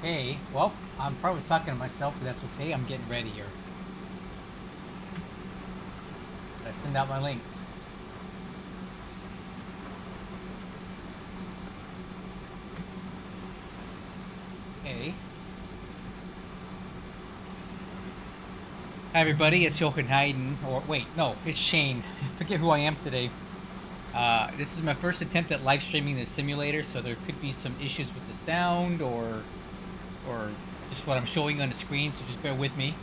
Okay, well, I'm probably talking to myself, but that's okay. I'm getting ready here. Let's send out my links. Okay. Hi, everybody. It's Jochen Hayden. Or, wait, no, it's Shane. I forget who I am today. This is my first attempt at live streaming this simulator, so there could be some issues with the sound or just what I'm showing on the screen, so just bear with me.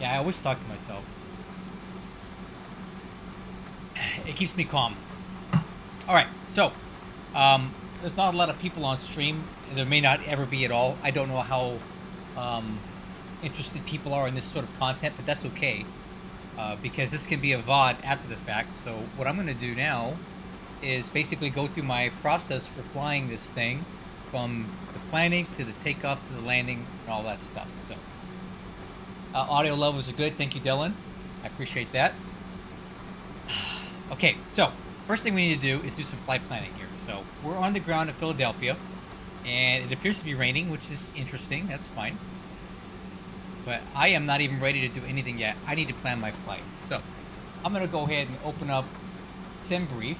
Yeah, I always talk to myself. It keeps me calm. All right, so there's not a lot of people on stream. There may not ever be at all. I don't know how interested people are in this sort of content, but that's okay because this can be a VOD after the fact. So what I'm going to do now is basically go through my process for flying this thing from the planning to the takeoff to the landing and all that stuff. So audio levels are good. Thank you, Dylan. I appreciate that. Okay, so first thing we need to do is do some flight planning here. So we're on the ground in Philadelphia, and it appears to be raining, which is interesting. That's fine. But I am not even ready to do anything yet. I need to plan my flight. So I'm going to go ahead and open up SimBrief,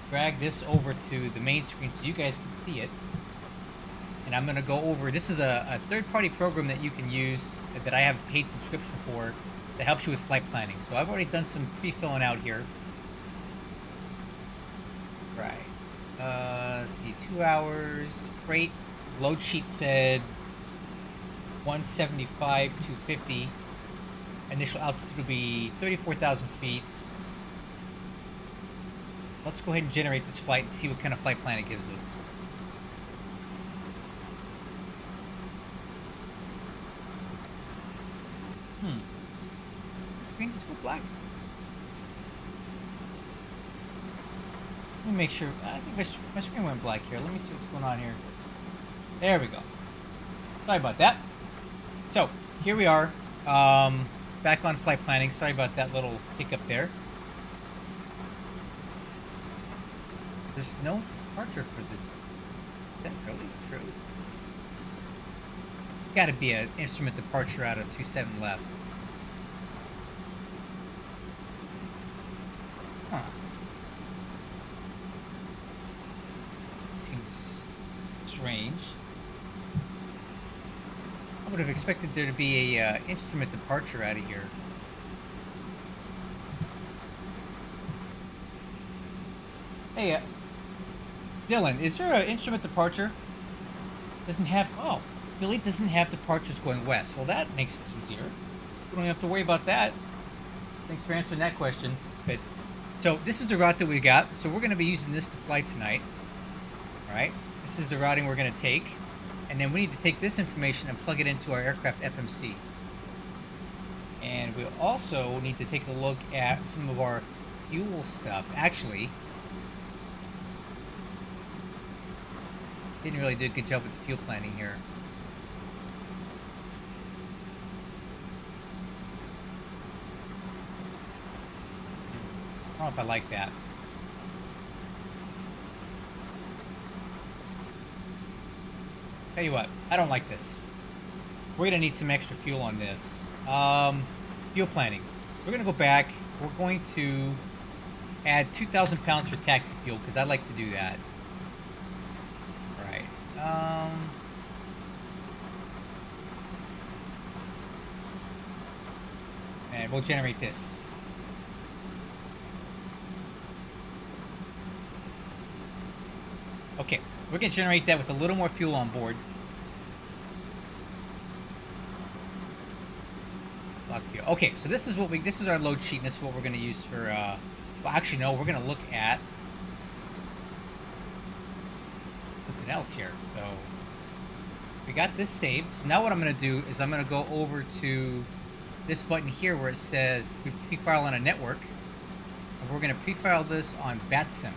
drag this over to the main screen so you guys can see it. And I'm going to go over, this is a third-party program that you can use that I have a paid subscription for that helps you with flight planning. So I've already done some pre-filling out here. Right. Let's see, 2 hours. Freight load sheet said 175, 250. Initial altitude will be 34,000 feet. Let's go ahead and generate this flight and see what kind of flight plan it gives us. Screen just go black. Let me make sure. I think my screen went black here. Let me see what's going on here. There we go. Sorry about that. So, here we are. Back on flight planning. Sorry about that little hiccup there. There's no departure for this. Is that really true? It's got to be an instrument departure out of 27 left. Huh. Seems strange. I would have expected there to be a instrument departure out of here. Hey, Dylan, is there an instrument departure? Doesn't have. Oh, Philly doesn't have departures going west. Well, that makes it easier. We don't have to worry about that. Thanks for answering that question. But so this is the route that we got. So we're going to be using this to fly tonight. All right. This is the routing we're going to take. And then we need to take this information and plug it into our aircraft FMC. And we also need to take a look at some of our fuel stuff. Actually, didn't really do a good job with the fuel planning here. I don't know if I like that. Tell you what, I don't like this. We're gonna need some extra fuel on this. Fuel planning. We're gonna go back. We're going to add 2,000 pounds for taxi fuel because I like to do that. All right. And we'll generate this. Okay, we're gonna generate that with a little more fuel on board. Okay, so this is our load sheet, and this is what we're gonna use for. Well, actually, no, we're gonna look at something else here. So we got this saved. So now what I'm gonna do is I'm gonna go over to this button here where it says pre-file on a network, and we're gonna pre-file this on VATSIM.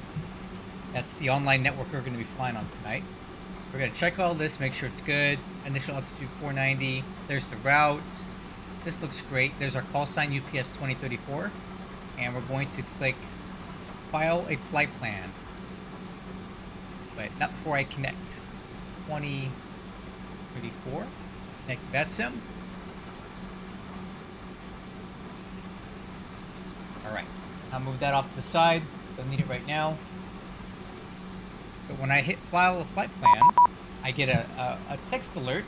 That's the online network we're going to be flying on tonight. We're going to check all this, make sure it's good. Initial altitude 490. There's the route. This looks great. There's our call sign UPS 2034. And we're going to click File a Flight Plan. But not before I connect. 2034. Connect VATSIM. Alright, I'll move that off to the side. Don't need it right now. But when I hit file a flight plan, I get a text alert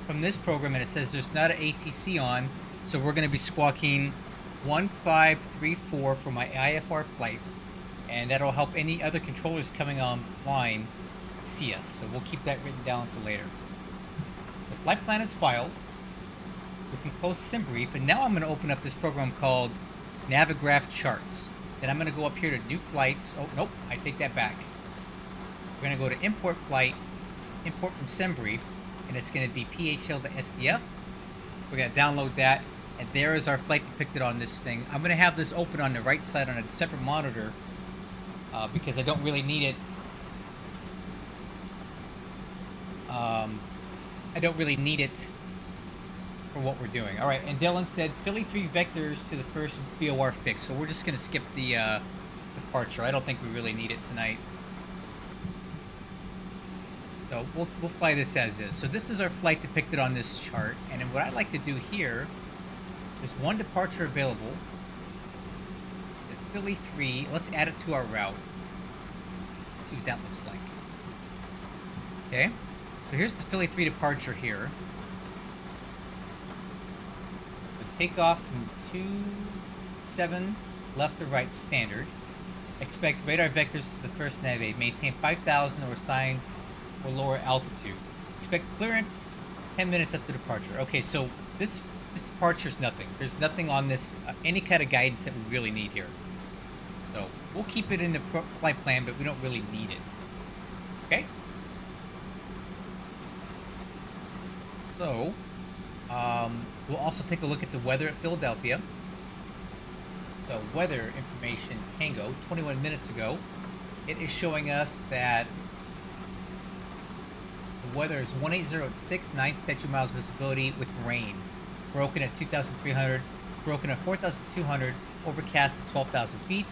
from this program, and it says there's not an ATC on, so we're going to be squawking 1534 for my IFR flight, and that'll help any other controllers coming online see us. So we'll keep that written down for later. The flight plan is filed. We can close SimBrief, and now I'm going to open up this program called Navigraph Charts. Then I'm going to go up here to New Flights. Oh, nope, I take that back. We're going to go to Import Flight, Import from SimBrief, and it's going to be PHL to SDF. We're going to download that, and there is our flight depicted on this thing. I'm going to have this open on the right side on a separate monitor because I don't really need it. I don't really need it for what we're doing. All right, and Dylan said Philly 3 vectors to the first VOR fix, so we're just going to skip the departure. I don't think we really need it tonight. So we'll fly this as is. So this is our flight depicted on this chart, and then what I like to do here is one departure available. The Philly 3, let's add it to our route. Let's see what that looks like. Okay, so here's the Philly 3 departure here. So takeoff from 27 left to right standard. Expect radar vectors to the first nav aid. Maintain 5,000 or assigned or lower altitude. Expect clearance 10 minutes after departure. Okay, so this departure is nothing. There's nothing on this, any kind of guidance that we really need here. So we'll keep it in the flight plan, but we don't really need it. Okay? So, we'll also take a look at the weather at Philadelphia. So weather information, Tango, 21 minutes ago. It is showing us that the weather is 180 at 9 statute miles visibility with rain. Broken at 2,300, broken at 4,200, overcast at 12,000 feet.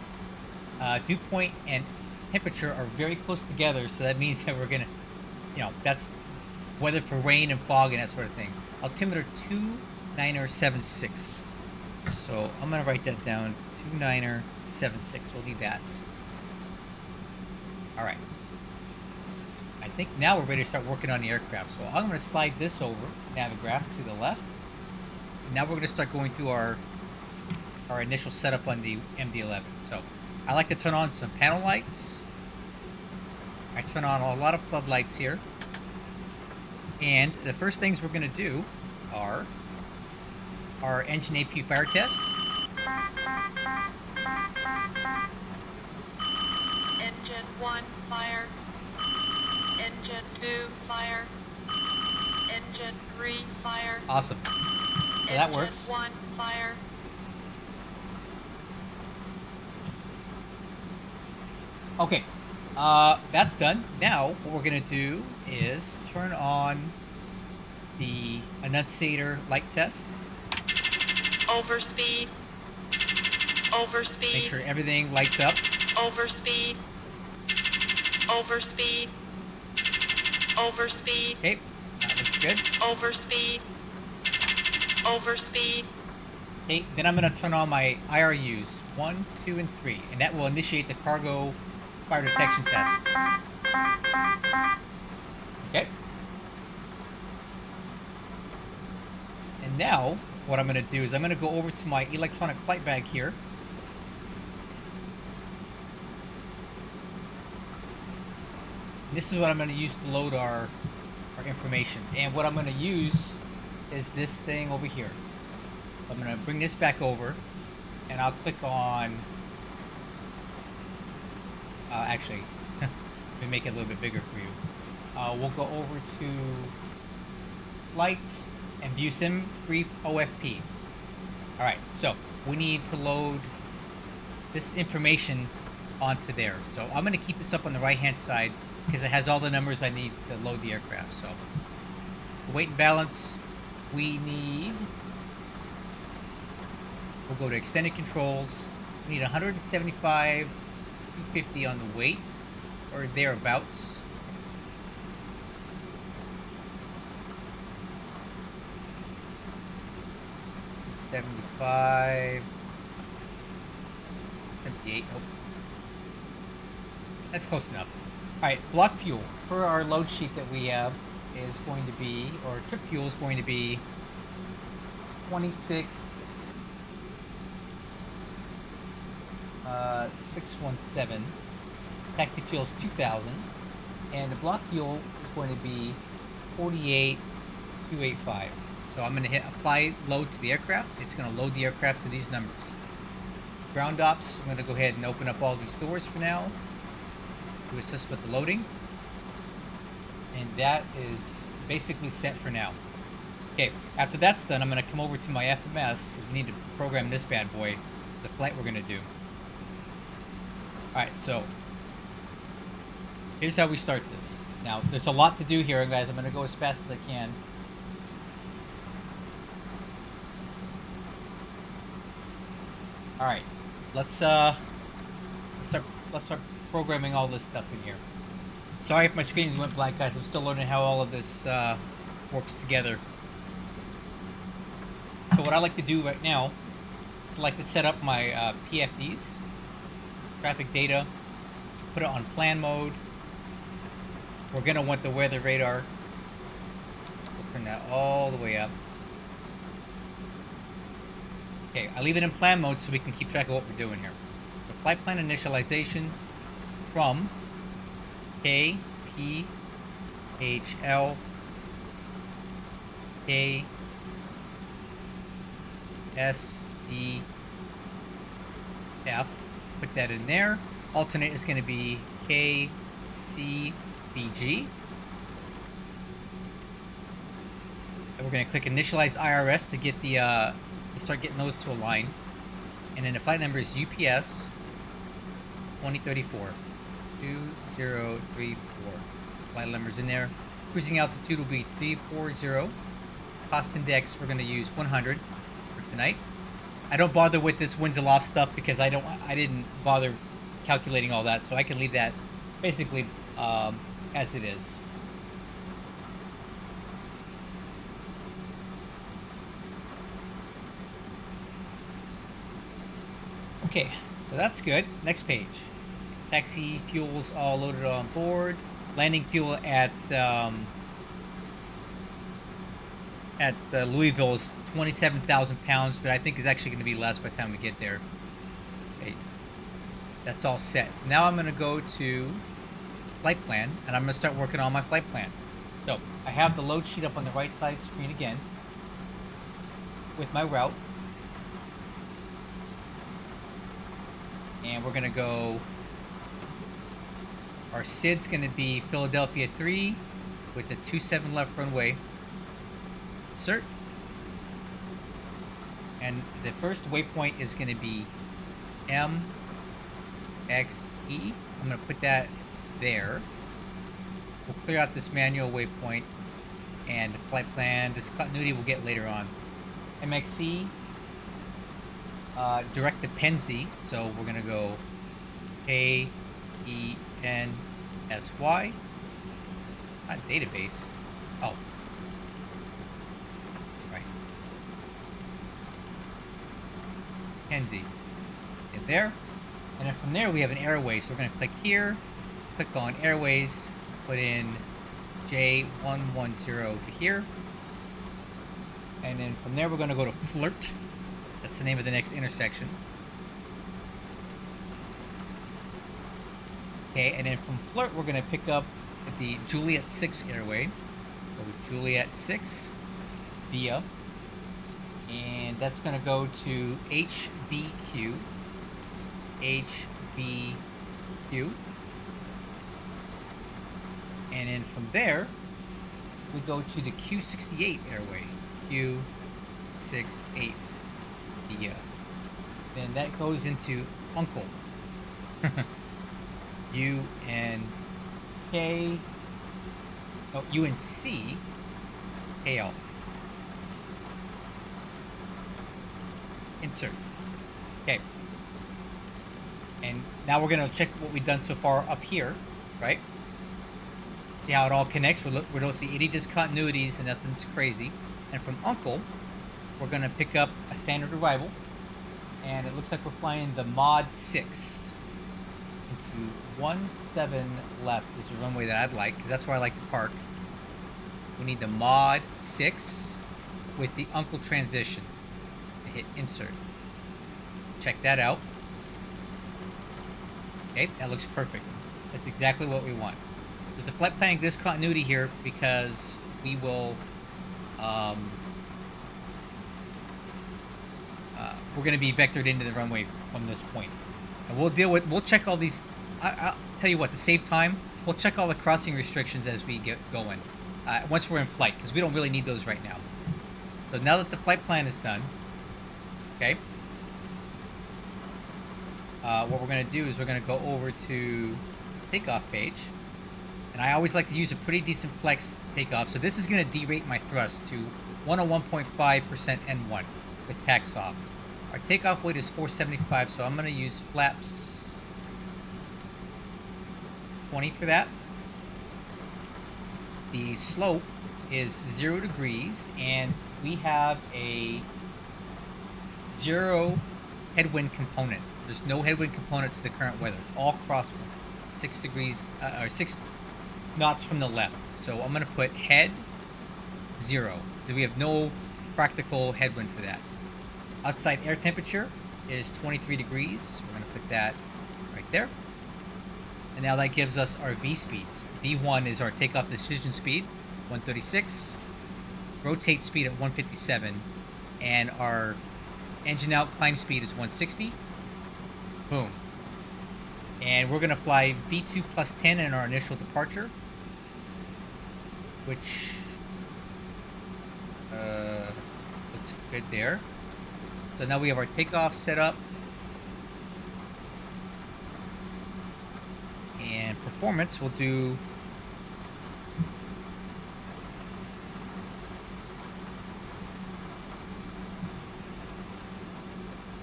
Dew point and temperature are very close together, so that means that we're gonna, that's weather for rain and fog and that sort of thing. Altimeter 2976. So I'm gonna write that down. 2976. We'll need that. All right. I think now we're ready to start working on the aircraft. So I'm gonna slide this over, Navigraph to the left. And now we're gonna start going through our initial setup on the MD-11. So I like to turn on some panel lights. I turn on a lot of floodlights here. And the first things we're going to do are our engine AP fire test. Engine 1, fire. Engine 2, fire. Engine 3, fire. Awesome. So that works. Engine 1, fire. Okay, that's done. Now, what we're going to do is turn on the annunciator light test. Overspeed. Overspeed. Make sure everything lights up. Overspeed. Overspeed. Overspeed. Okay, that looks good. Overspeed. Overspeed. Okay, then I'm going to turn on my IRUs, 1, 2, and 3, and that will initiate the cargo fire detection test. Okay. And now, what I'm going to do is I'm going to go over to my electronic flight bag here. And this is what I'm going to use to load our information. And what I'm going to use is this thing over here. I'm going to bring this back over, and I'll click on... actually, let me make it a little bit bigger for you. We'll go over to Lights and View SimBrief OFP. Alright, so we need to load this information onto there. So I'm going to keep this up on the right hand side because it has all the numbers I need to load the aircraft. So, weight and balance, we need... We'll go to extended controls. We need 175, 250 on the weight, or thereabouts. 75, 78. Nope. That's close enough. All right, block fuel for our load sheet that we have is going to be, or trip fuel is going to be 26 617. Taxi fuel is 2,000, and the block fuel is going to be 48,285. So I'm going to hit apply load to the aircraft. It's going to load the aircraft to these numbers. Ground ops, I'm going to go ahead and open up all these doors for now to assist with the loading. And that is basically set for now. Okay, after that's done, I'm going to come over to my FMS because we need to program this bad boy, the flight we're going to do. Alright, so here's how we start this. Now, there's a lot to do here, guys. I'm going to go as fast as I can. Alright, let's start programming all this stuff in here. Sorry if my screen went blank, guys. I'm still learning how all of this works together. So what I like to do right now is I like to set up my PFDs, traffic data, put it on plan mode. We're going to want the weather radar. We'll turn that all the way up. Okay, I leave it in plan mode so we can keep track of what we're doing here. So flight plan initialization from K, P, H, L, K, S, D, F. Put that in there. Alternate is going to be K, C, B, G. And we're going to click initialize IRS to get the to start getting those to align. And then the flight number is UPS 2034 2034. Flight number's in there. Cruising altitude will be 340. Cost index we're going to use 100 for tonight. I don't bother with this winds aloft stuff because I didn't bother calculating all that, so I can leave that basically as it is. Okay, so that's good. Next page. Taxi fuel's all loaded on board. Landing fuel at Louisville is 27,000 pounds, but I think it's actually going to be less by the time we get there. Okay, that's all set. Now I'm going to go to flight plan, and I'm going to start working on my flight plan. So I have the load sheet up on the right side screen again with my route. And we're going to go, our SID's going to be Philadelphia 3 with the 27 left runway. Insert. And the first waypoint is going to be M, X, E. I'm going to put that there. We'll clear out this manual waypoint and the flight plan. This continuity we'll get later on. MXC. Direct to Pensy, so we're gonna go K E N S Y. Not database. Oh, right. Pensy. In there, and then from there we have an airway. So we're gonna click here, click on airways, put in J110 to here, and then from there we're gonna go to Flirt. That's the name of the next intersection. Okay, and then from Flirt, we're going to pick up the Juliet 6 airway. So Juliet 6 via. And that's going to go to HBQ. HBQ. And then from there, we go to the Q68 airway. Q68. Yeah. Then that goes into Uncle. U-N-K. Oh, U-N-C. A-L. Insert. Okay. And now we're going to check what we've done so far up here, right? See how it all connects. We don't see any discontinuities and nothing's crazy. And from Uncle, we're going to pick up a standard arrival. And it looks like we're flying the Mod 6 into 17 left is the runway that I'd like, because that's where I like to park. We need the Mod 6 with the Uncle transition. Hit insert. Check that out. Okay, that looks perfect. That's exactly what we want. There's the flight planning discontinuity here because we will we're going to be vectored into the runway from this point. And we'll check all these. I'll tell you what, to save time, we'll check all the crossing restrictions as we get going. Once we're in flight, because we don't really need those right now. So now that the flight plan is done, okay, what we're going to do is we're going to go over to takeoff page. And I always like to use a pretty decent flex takeoff. So this is going to derate my thrust to 101.5% N1 with tax off. Our takeoff weight is 475, so I'm going to use flaps 20 for that. The slope is 0 degrees, and we have a 0 headwind component. There's no headwind component to the current weather. It's all crosswind. 6 degrees, or 6 knots from the left. So I'm going to put head 0. So we have no practical headwind for that. Outside air temperature is 23 degrees. We're going to put that right there. And now that gives us our V speeds. V1 is our takeoff decision speed, 136. Rotate speed at 157. And our engine out climb speed is 160. Boom. And we're going to fly V2 plus 10 in our initial departure, which looks good there. So now we have our takeoff set up. And performance, we'll do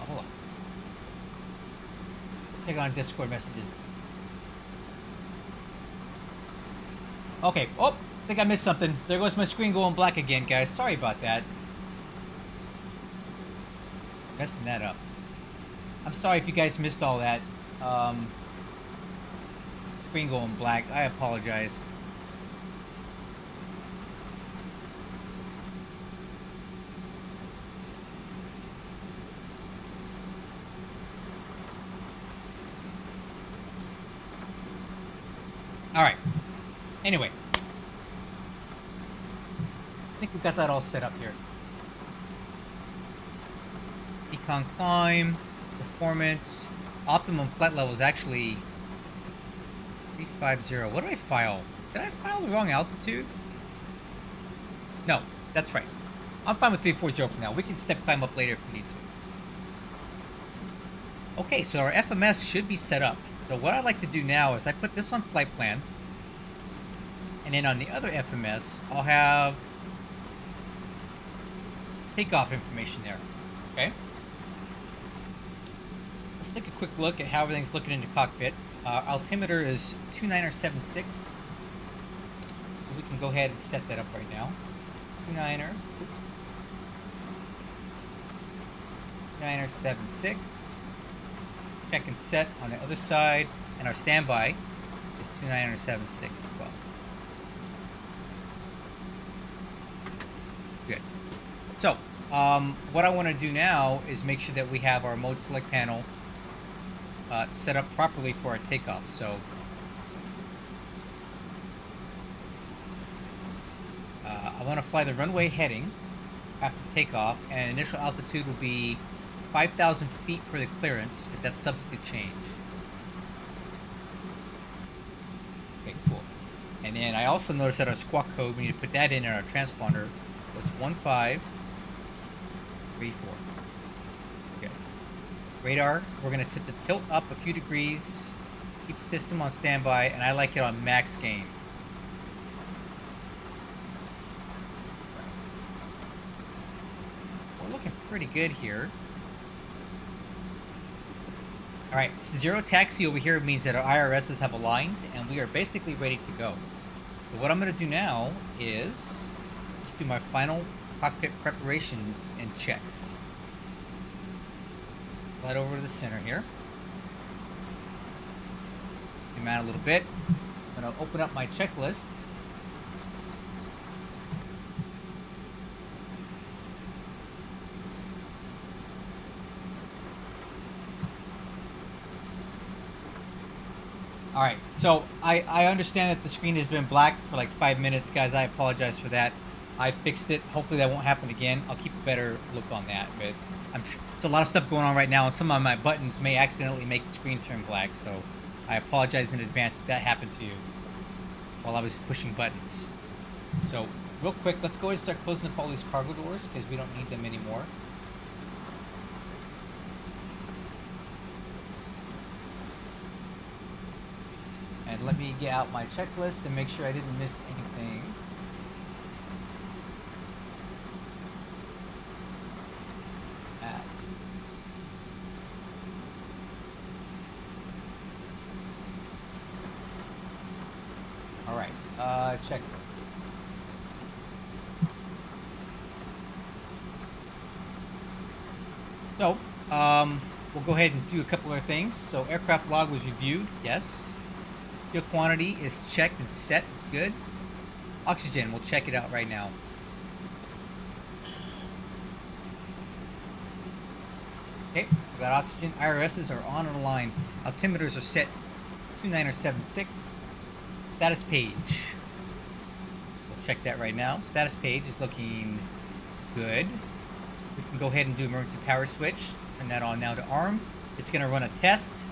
hold on. Take on Discord messages. Okay. Oh, I think I missed something. There goes my screen going black again, guys. Sorry about that. Messing that up. I'm sorry if you guys missed all that. Screen going black. I apologize. Alright. Anyway. I think we've got that all set up here. Econ climb, performance, optimum flight level is actually 350. What did I file? Did I file the wrong altitude? No, that's right. I'm fine with 340 for now. We can step climb up later if we need to. Okay, so our FMS should be set up. So what I like to do now is I put this on flight plan. And then on the other FMS, I'll have takeoff information there. Okay? Let's take a quick look at how everything's looking in the cockpit. Altimeter is 2976. So we can go ahead and set that up right now. 2976. Check and set on the other side. And our standby is 2976 as well. Good. So, what I want to do now is make sure that we have our mode select panel set up properly for our takeoff. So I want to fly the runway heading after takeoff, and initial altitude will be 5,000 feet for the clearance, but that's subject to change. Okay, cool. And then I also noticed that our squawk code, we need to put that in our transponder, was 1534. Good. Radar, we're going to tilt up a few degrees, keep the system on standby, and I like it on max gain. We're looking pretty good here. Alright, zero taxi over here means that our IRSs have aligned, and we are basically ready to go. So what I'm going to do now is, let's do my final cockpit preparations and checks. Slide over to the center here. Zoom out a little bit. I'm going to open up my checklist. Alright, so I understand that the screen has been black for like 5 minutes, guys. I apologize for that. I fixed it. Hopefully that won't happen again. I'll keep a better look on that. But there's a lot of stuff going on right now, and some of my buttons may accidentally make the screen turn black. So I apologize in advance if that happened to you while I was pushing buttons. So real quick, let's go ahead and start closing up all these cargo doors because we don't need them anymore. And let me get out my checklist and make sure I didn't miss anything. Alright, checklist. So, we'll go ahead and do a couple other things. So, aircraft log was reviewed, yes. Fuel quantity is checked and set, it's good. Oxygen, we'll check it out right now. Okay, we got oxygen. IRSs are on the line. Altimeters are set 2976. Status page. We'll check that right now. Status page is looking good. We can go ahead and do emergency power switch. Turn that on now to arm. It's going to run a test.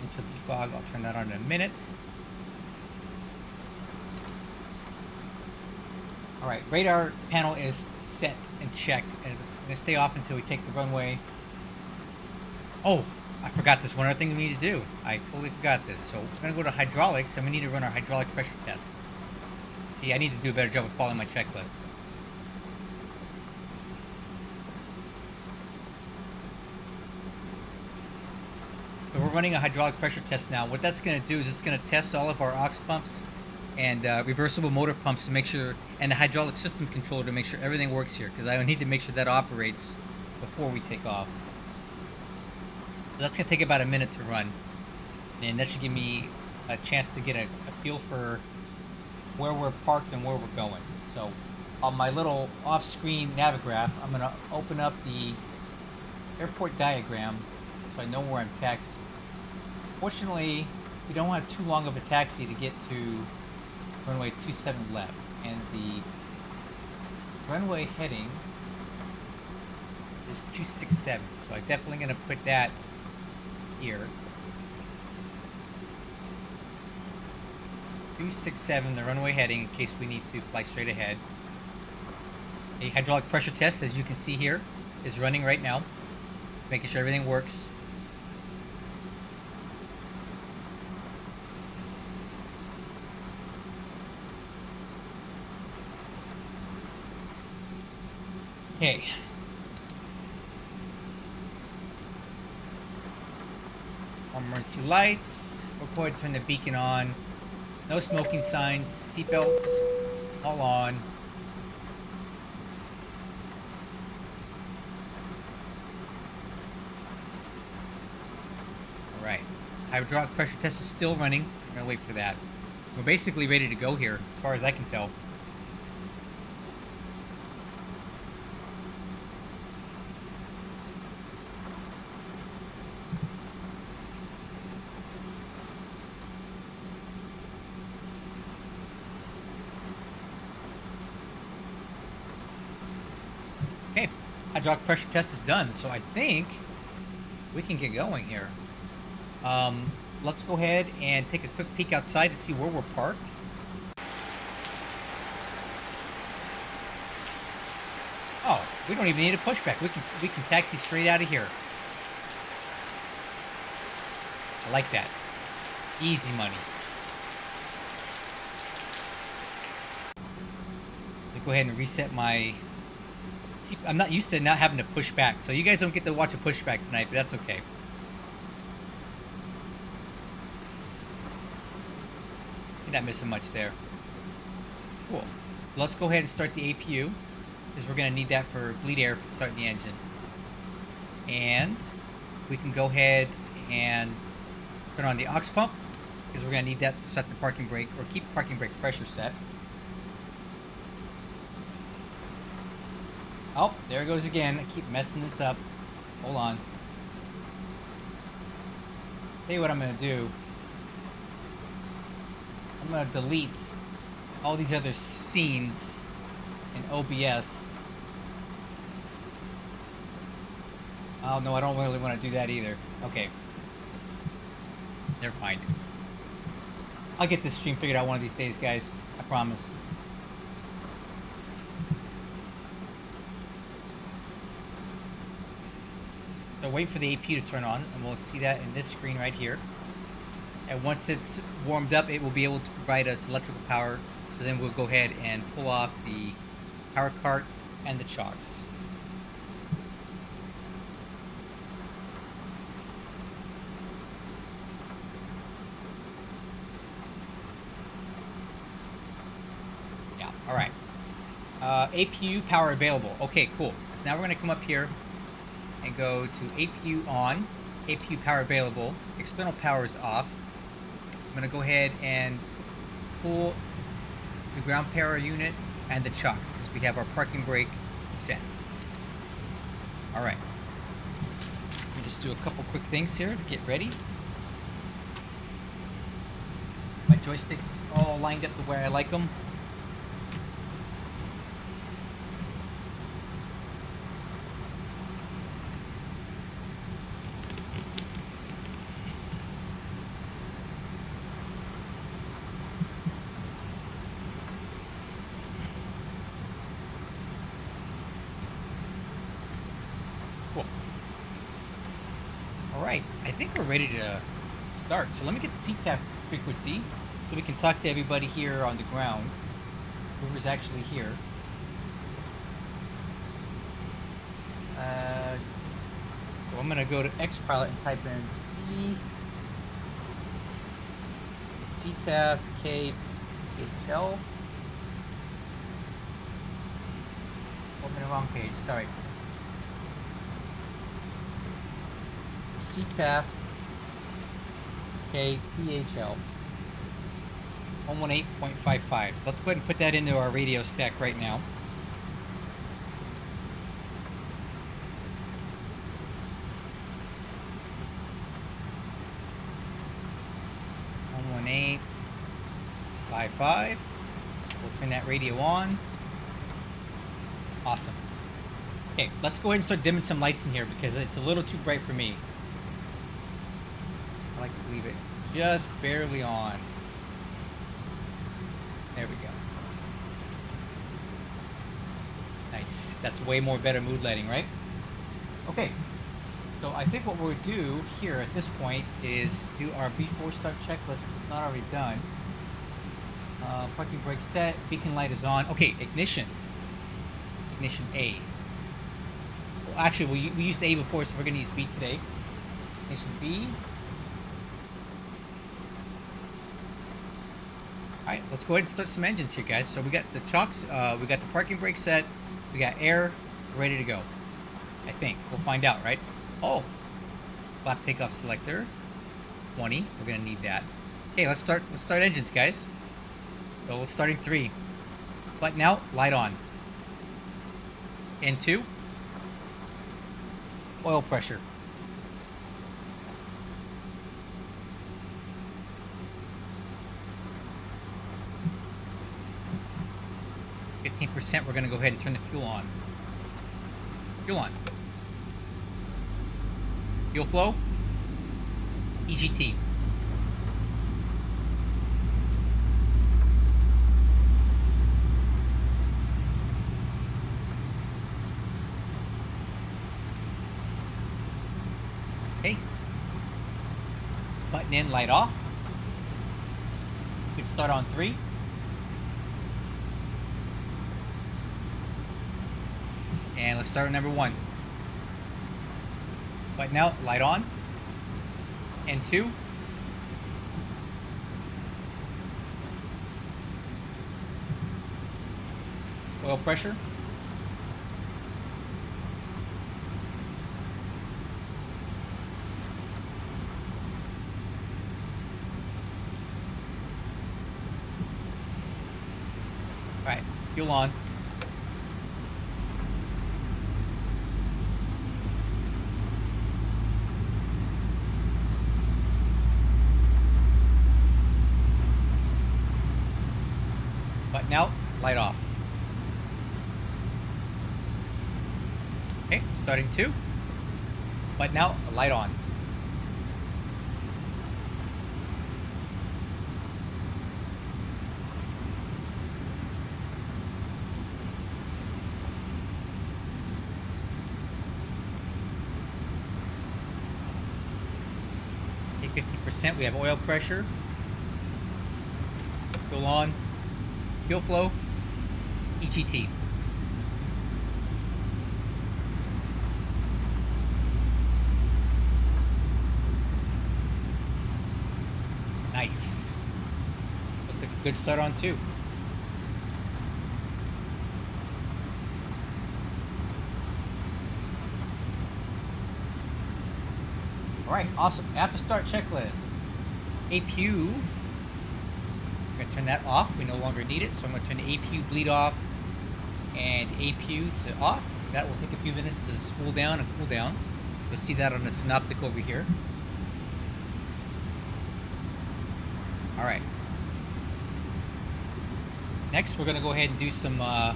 Initial defog, I'll turn that on in a minute. Alright, radar panel is set and checked, and it's going to stay off until we take the runway. Oh, I forgot this one other thing we need to do. I totally forgot this. So we're going to go to hydraulics, and we need to run our hydraulic pressure test. See, I need to do a better job of following my checklist. So we're running a hydraulic pressure test now. What that's going to do is it's going to test all of our aux pumps and reversible motor pumps to make sure, and the hydraulic system controller to make sure everything works here, because I need to make sure that operates before we take off. So that's going to take about a minute to run, and that should give me a chance to get a feel for where we're parked and where we're going. So on my little off-screen navigaph, I'm going to open up the airport diagram so I know where I'm taxiing. Fortunately, we don't have too long of a taxi to get to runway 27 left, and the runway heading is 267, so I'm definitely going to put that here. 267, the runway heading, in case we need to fly straight ahead. A hydraulic pressure test, as you can see here, is running right now. It's making sure everything works. Okay. Emergency lights. We'll go ahead and turn the beacon on. No smoking signs. Seatbelts all on. Alright. Hydraulic pressure test is still running. I'm going to wait for that. We're basically ready to go here, as far as I can tell. Okay, hydraulic pressure test is done, so I think we can get going here. Let's go ahead and take a quick peek outside to see where we're parked. Oh, we don't even need a pushback. We can taxi straight out of here. I like that. Easy money. Let me go ahead and reset my... See, I'm not used to not having to push back, so you guys don't get to watch a pushback tonight, but that's okay. You're not missing much there. Cool. So let's go ahead and start the APU, because we're going to need that for bleed air for starting the engine. And we can go ahead and turn on the aux pump, because we're going to need that to set the parking brake, or keep parking brake pressure set. Oh, there it goes again. I keep messing this up. Hold on. Tell you what I'm going to do. I'm going to delete all these other scenes in OBS. Oh, no, I don't really want to do that either. Okay. Never mind. I'll get this stream figured out one of these days, guys. I promise. So wait for the AP to turn on, and we'll see that in this screen right here. And once it's warmed up, it will be able to provide us electrical power. So then we'll go ahead and pull off the power cart and the chocks. Yeah, all right. APU power available. Okay, cool. So now we're going to come up here and go to APU on, APU power available, external power is off. I'm going to go ahead and pull the ground power unit and the chocks, because we have our parking brake set. Alright. Let me just do a couple quick things here to get ready. My joysticks all lined up the way I like them. Alright, I think we're ready to start. So let me get the CTAP frequency so we can talk to everybody here on the ground, whoever's actually here. So I'm going to go to Xpilot and type in CTAP K PHL. Open the wrong page, sorry. CTAF K PHL 118.55. So let's go ahead and put that into our radio stack right now. One 18.55. We'll turn that radio on. Awesome. Okay, let's go ahead and start dimming some lights in here because it's a little too bright for me. I like to leave it just barely on. There we go. Nice. That's way more better mood lighting, right? Okay. So I think what we'll do here at this point is do our before start checklist if it's not already done. Parking brake set, beacon light is on. Okay, ignition. Ignition A. Well, actually, we used A before, so we're going to use B today. Ignition B. Alright, let's go ahead and start some engines here, guys. So we got the chocks, we got the parking brake set, we got air, ready to go. I think. We'll find out, right? Oh! Flap takeoff selector. 20. We're gonna need that. Okay, let's start engines, guys. So we'll start in 3. Button out, light on. In 2. Oil pressure. 15%, we're going to go ahead and turn the fuel on. Fuel on. Fuel flow. EGT. Okay. Button in, light off. We can start on 3. And let's start with number 1. Button out, light on. And 2. oil pressure. All right, fuel on. Button out, light off. Okay, starting 2. Button out, light on. Okay, 50%, we have oil pressure. Fuel on. Fuel flow, EGT. Nice. Looks like a good start on 2. All right, awesome. After start checklist. APU. I'm going to turn that off. We no longer need it, so I'm going to turn the APU bleed off and APU to off. That will take a few minutes to spool down and cool down. You'll see that on the synoptic over here. All right. Next, we're going to go ahead and do some flight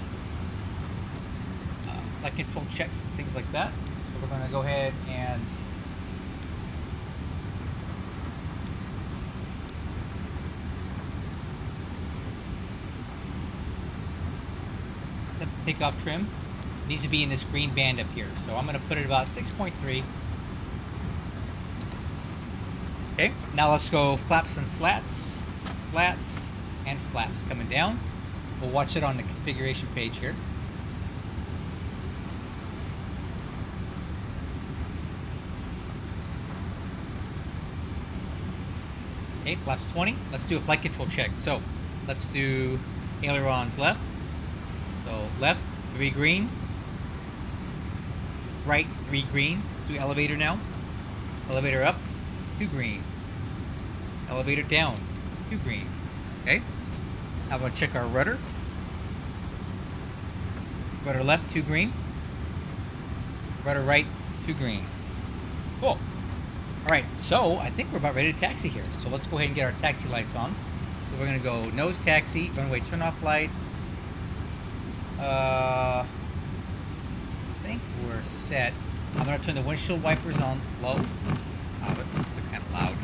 control checks and things like that. So we're going to go ahead and takeoff trim needs to be in this green band up here, so I'm going to put it about 6.3. Okay, now let's go flaps and slats, slats and flaps coming down. We'll watch it on the configuration page here. Okay, flaps 20. Let's do a flight control check. So let's do ailerons left. So left, 3 green. Right, 3 green. Let's do elevator now. Elevator up, 2 green. Elevator down, 2 green. Okay. Now I'm going to check our rudder. Rudder left, 2 green. Rudder right, 2 green. Cool. Alright, so I think we're about ready to taxi here. So let's go ahead and get our taxi lights on. So we're going to go nose taxi, runway turn off lights. I think we're set. I'm going to turn the windshield wipers on low. But they're kind of loud.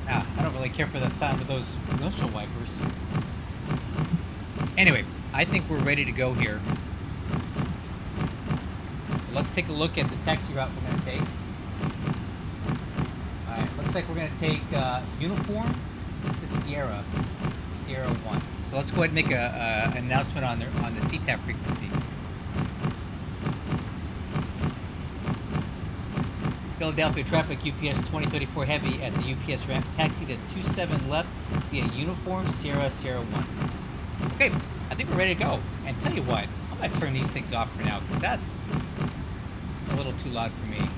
Now, I don't really care for the sound of those windshield wipers. Anyway, I think we're ready to go here. So let's take a look at the taxi route we're going to take. Alright, looks like we're going to take uniform to Sierra 1. So let's go ahead and make an announcement on the CTAP frequency. Philadelphia traffic UPS 2034 heavy at the UPS ramp, taxi to 27 left via uniform Sierra 1. Okay, I think we're ready to go. And tell you what, I'm going to turn these things off for now because that's a little too loud for me.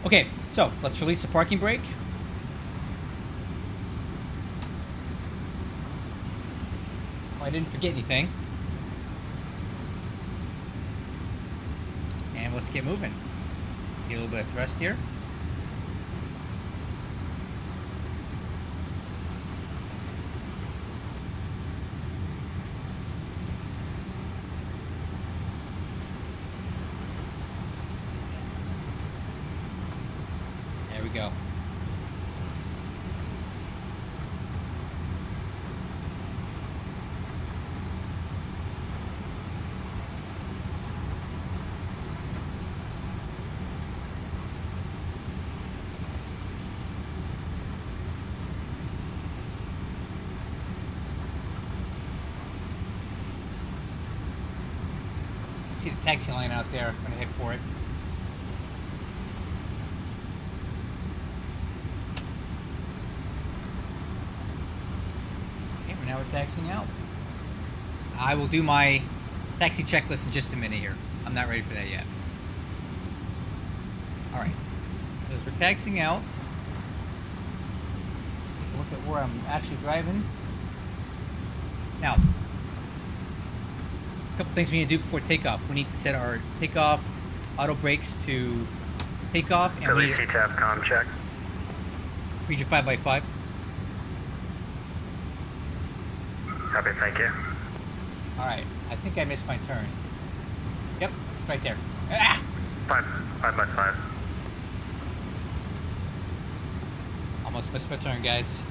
Okay, so let's release the parking brake. Oh, I didn't forget anything. And let's get moving. Get a little bit of thrust here. There we go. See the taxi line out there. I'm going to head for it. we're taxiing out. I will do my taxi checklist in just a minute here. I'm not ready for that yet. Alright. As we're taxiing out, take a look at where I'm actually driving. Now, a couple things we need to do before takeoff. We need to set our takeoff auto brakes to takeoff. And Philly we CTAP comm check. read your 5x5. Copy, thank you. Alright, I think I missed my turn. Yep, it's right there. Ah! 5x5. Almost missed my turn, guys.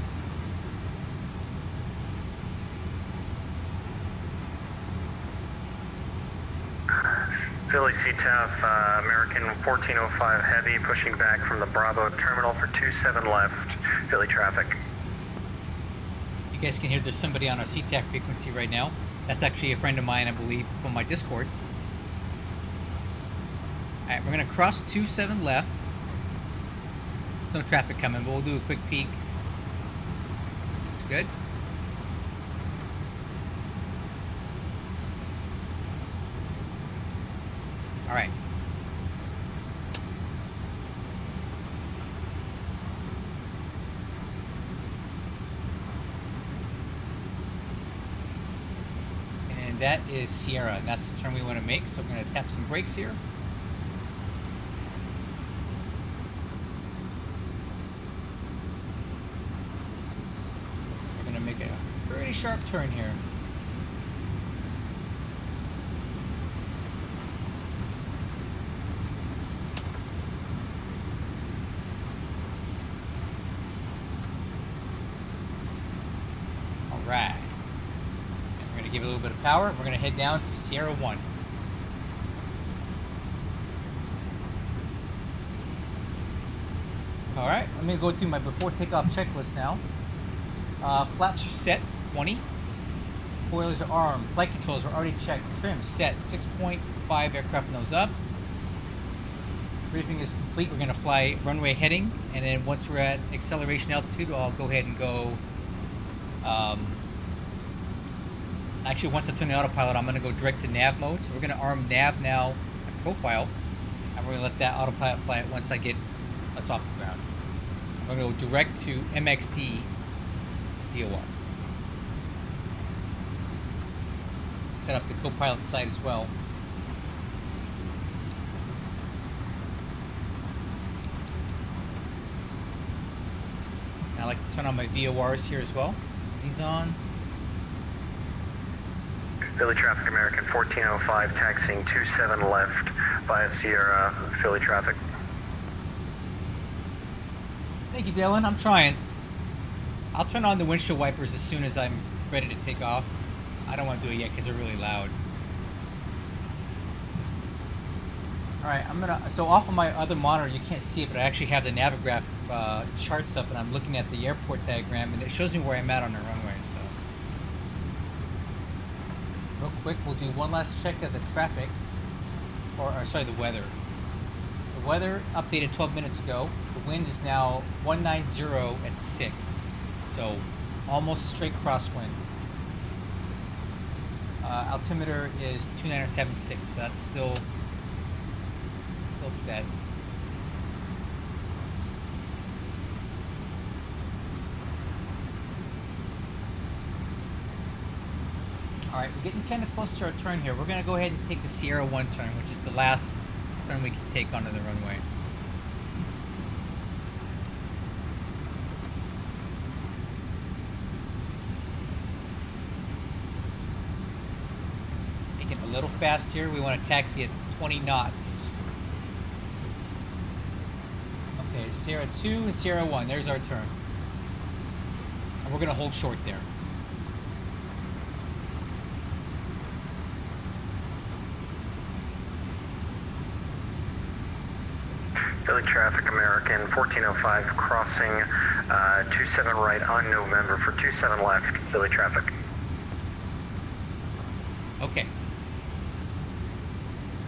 Philly CTAF, American 1405 Heavy, pushing back from the Bravo terminal for 27 left, Philly traffic. You guys can hear there's somebody on our CTAC frequency right now. That's actually a friend of mine, I believe, from my Discord. Alright, we're going to cross 27 left. No traffic coming, but we'll do a quick peek. It's good. Alright. And that is Sierra, and that's the turn we want to make, so we're going to tap some brakes here. We're going to make a pretty sharp turn here. Alright. We're going to give it a little bit of power. We're going to head down to Sierra 1. Alright, let me go through my before takeoff checklist now. Flaps are set, 20. Spoilers are armed. Flight controls are already checked. Trim set, 6.5 aircraft nose up. Briefing is complete. We're going to fly runway heading, and then once we're at acceleration altitude, I'll go ahead and go. Actually, once I turn the autopilot, I'm going to go direct to nav mode. So we're going to arm nav now and profile, and we're going to let that autopilot fly it once I get us off the ground. We're going to go direct to MXC DOR. Set up the co-pilot side as well. I like to turn on my VORs here as well. These on. Philly traffic, American 1405, taxiing 27 left via Sierra, Philly traffic. Thank you, Dylan. I'm trying. I'll turn on the windshield wipers as soon as I'm ready to take off. I don't want to do it yet because they're really loud. Alright, so off of my other monitor, you can't see it, but I actually have the Navigraph charts up, and I'm looking at the airport diagram, and it shows me where I'm at on the runway, so. Real quick, we'll do one last check of the traffic, or sorry, the weather. The weather updated 12 minutes ago. The wind is now 190 at 6, so almost straight crosswind. Altimeter is 2976, so that's still set. Alright, we're getting kind of close to our turn here. We're going to go ahead and take the Sierra 1 turn, which is the last turn we can take onto the runway. Making it a little fast here. We want to taxi at 20 knots. Okay, Sierra 2 and Sierra 1. There's our turn. And we're going to hold short there. Philly traffic, American 1405, crossing 27 right on November for 27 left, Philly traffic. Okay.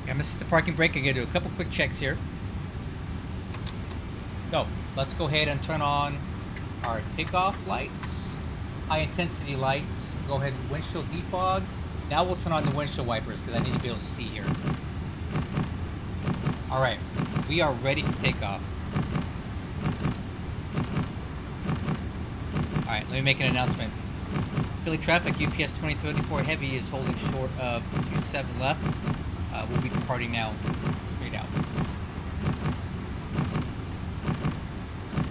I'm gonna set the parking brake. I'm gonna do a couple quick checks here. So let's go ahead and turn on our takeoff lights. high intensity lights. Go ahead and windshield defog. Now we'll turn on the windshield wipers because I need to be able to see here. All right, we are ready for takeoff. All right, let me make an announcement. Philly traffic, UPS 2034 Heavy is holding short of 27 left. We'll be departing now, straight out.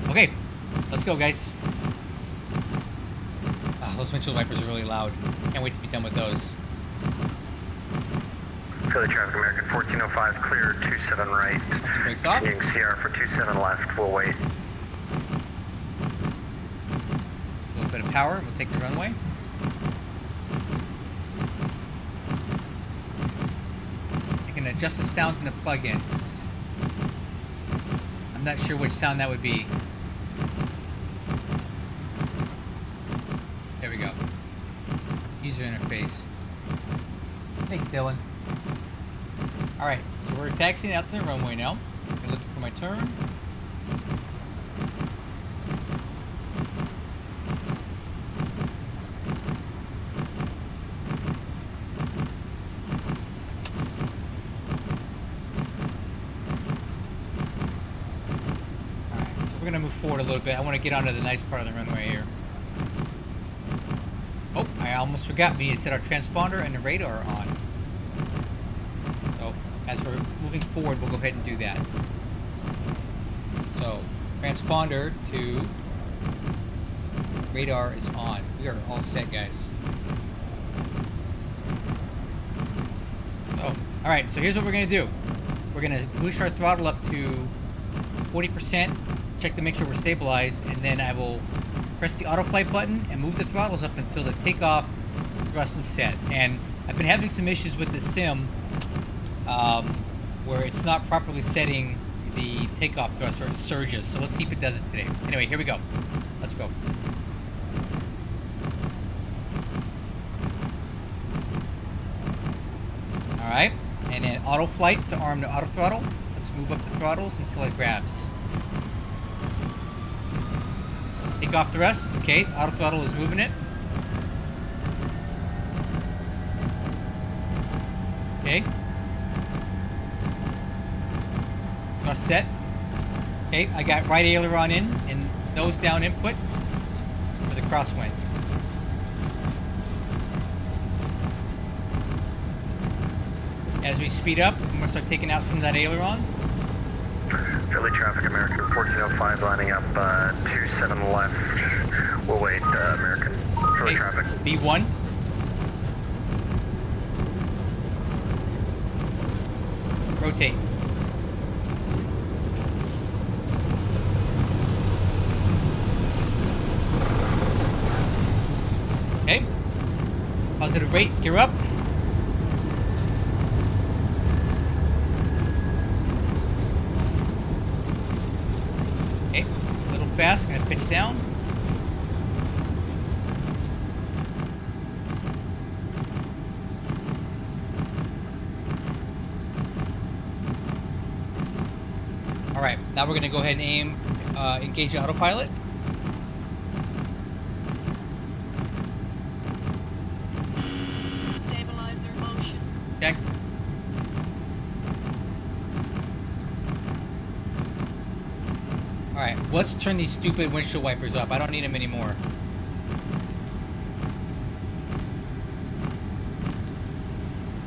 Okay, let's go, guys. Those windshield wipers are really loud. Can't wait to be done with those. Philly traffic, American 1405, clear 27 right. Brakes off. Continuing CR for 27 left, we'll wait. A little bit of power, and we'll take the runway. I can adjust the sounds in the plugins. I'm not sure which sound that would be. There we go. User interface. Thanks, Dylan. Alright, so we're taxiing out to the runway now. I'm looking for my turn. We're going to move forward a little bit. I want to get onto the nice part of the runway here. Oh, I almost forgot. We need to set our transponder and the radar on. So, as we're moving forward, we'll go ahead and do that. So, transponder to radar is on. We are all set, guys. So, alright, so here's what we're going to do. We're going to push our throttle up to 40%. Check to make sure we're stabilized, and then I will press the auto flight button and move the throttles up until the takeoff thrust is set. And I've been having some issues with the sim where it's not properly setting the takeoff thrust, or it surges. So let's see if it does it today. Anyway, here we go. Let's go. Alright, and then auto flight to arm the auto throttle. Let's move up the throttles until it grabs. Take off thrust. Okay, auto throttle is moving it. Okay. Thrust set. Okay, I got right aileron in and nose down input for the crosswind. As we speed up, I'm going to start taking out some of that aileron. Philly traffic, American 1405, lining up 27 left. We'll wait, American. Philly traffic. B1. Rotate. Okay. Positive rate, gear up. Okay, a little fast, gonna pitch down. All right, now we're gonna go ahead and aim, engage the autopilot. Stabilizer motion. Check. All right, let's turn these stupid windshield wipers off. I don't need them anymore.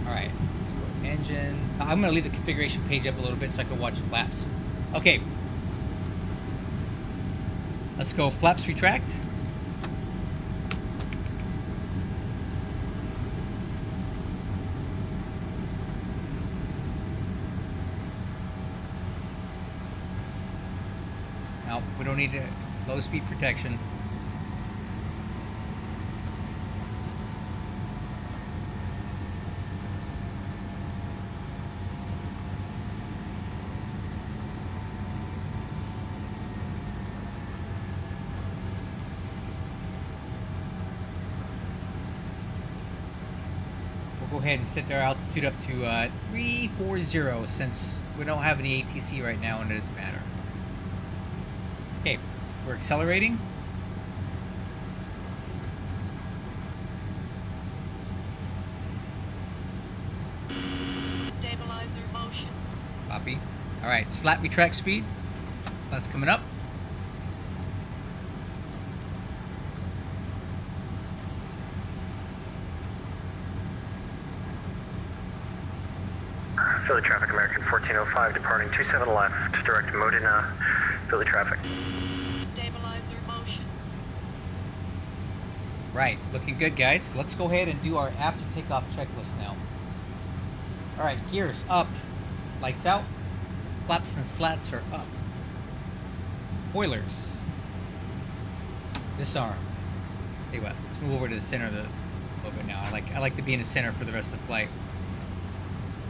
All right, let's go engine. I'm gonna leave the configuration page up a little bit so I can watch flaps. Okay. Let's go flaps retract. Now, we don't need low speed protection. We'll go ahead and set our altitude up to 340 since we don't have any ATC right now and it doesn't matter. Okay, we're accelerating. All right, slap retract speed. That's coming up. Philly traffic, American 1405, departing 27 left, direct Modena, Philly traffic. Stabilizer motion. Right, looking good, guys. Let's go ahead and do our after takeoff checklist now. All right, gears up, lights out, flaps and slats are up. Spoilers, disarm. Tell you what, let's move over to the center of the little bit now. I like to be in the center for the rest of the flight.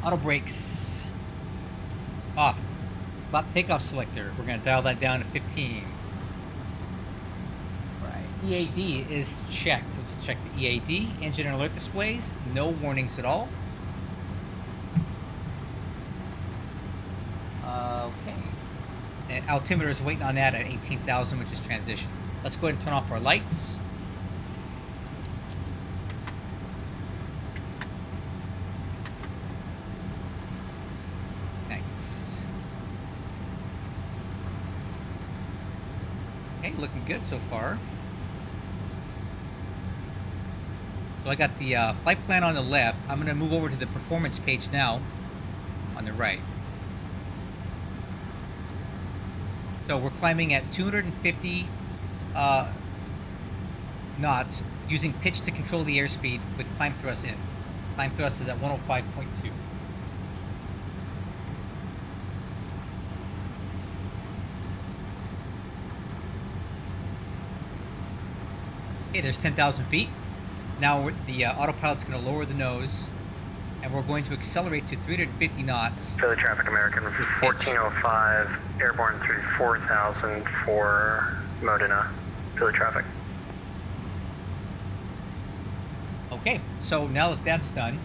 Auto brakes off. Flap takeoff selector. We're gonna dial that down to 15. Right. EAD is checked. Let's check the EAD. Engine alert displays. No warnings at all. Okay. And altimeter is waiting on that at 18,000, which is transition. Let's go ahead and turn off our lights. Nice. Okay, looking good so far. So I got the flight plan on the left. I'm going to move over to the performance page now on the right. So we're climbing at 250 knots using pitch to control the airspeed with climb thrust in. Climb thrust is at 105.2. Okay, there's 10,000 feet. Now the autopilot's going to lower the nose, and we're going to accelerate to 350 knots. Philly traffic, American 1405, airborne through 4,000 for Modena, Philly traffic. Okay, so now that that's done,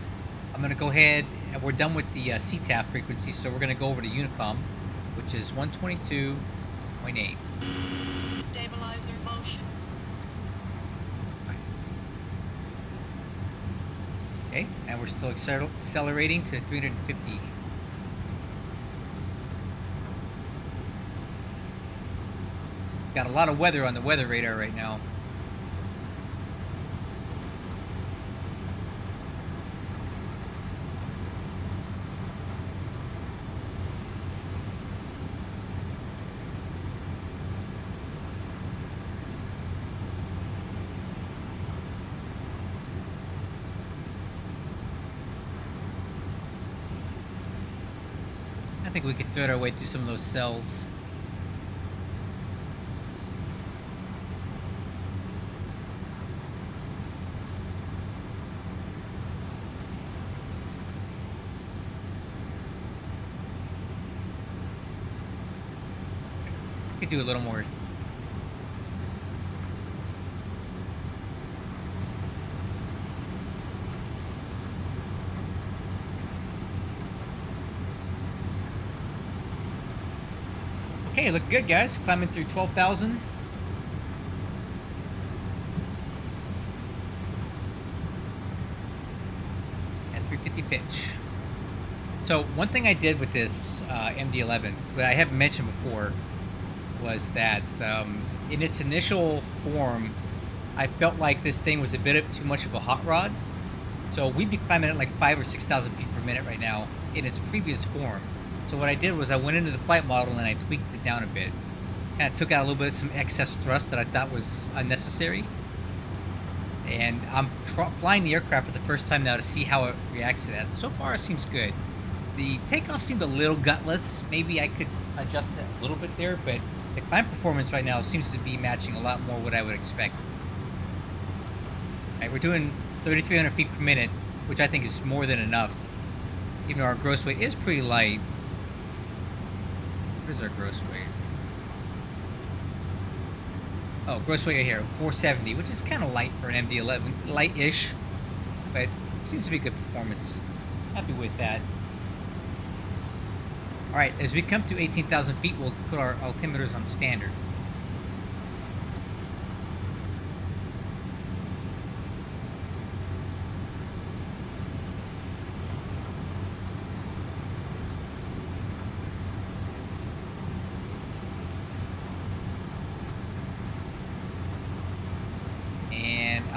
I'm going to go ahead, and we're done with the CTAF frequency, so we're going to go over to Unicom, which is 122.8. Stabilizer motion. Okay, and we're still accelerating to 350. Got a lot of weather on the weather radar right now. I think we could thread our way through some of those cells. We could do a little more. Okay, look good, guys. Climbing through 12,000. And 350 pitch. So one thing I did with this MD-11, what I haven't mentioned before, was that in its initial form, I felt like this thing was a bit too much of a hot rod. So we'd be climbing at like 5,000 or 6,000 feet per minute right now in its previous form. So what I did was I went into the flight model and I tweaked it down a bit. Kind of took out a little bit of some excess thrust that I thought was unnecessary. And I'm flying the aircraft for the first time now to see how it reacts to that. So far it seems good. The takeoff seemed a little gutless. Maybe I could adjust it a little bit there, but the climb performance right now seems to be matching a lot more what I would expect. All right, we're doing 3,300 feet per minute, which I think is more than enough. Even though our gross weight is pretty light. What is our gross weight? Oh, gross weight right here, 470, which is kind of light for an MD-11, light-ish, but it seems to be good performance. Happy with that. All right, as we come to 18,000 feet, we'll put our altimeters on standard.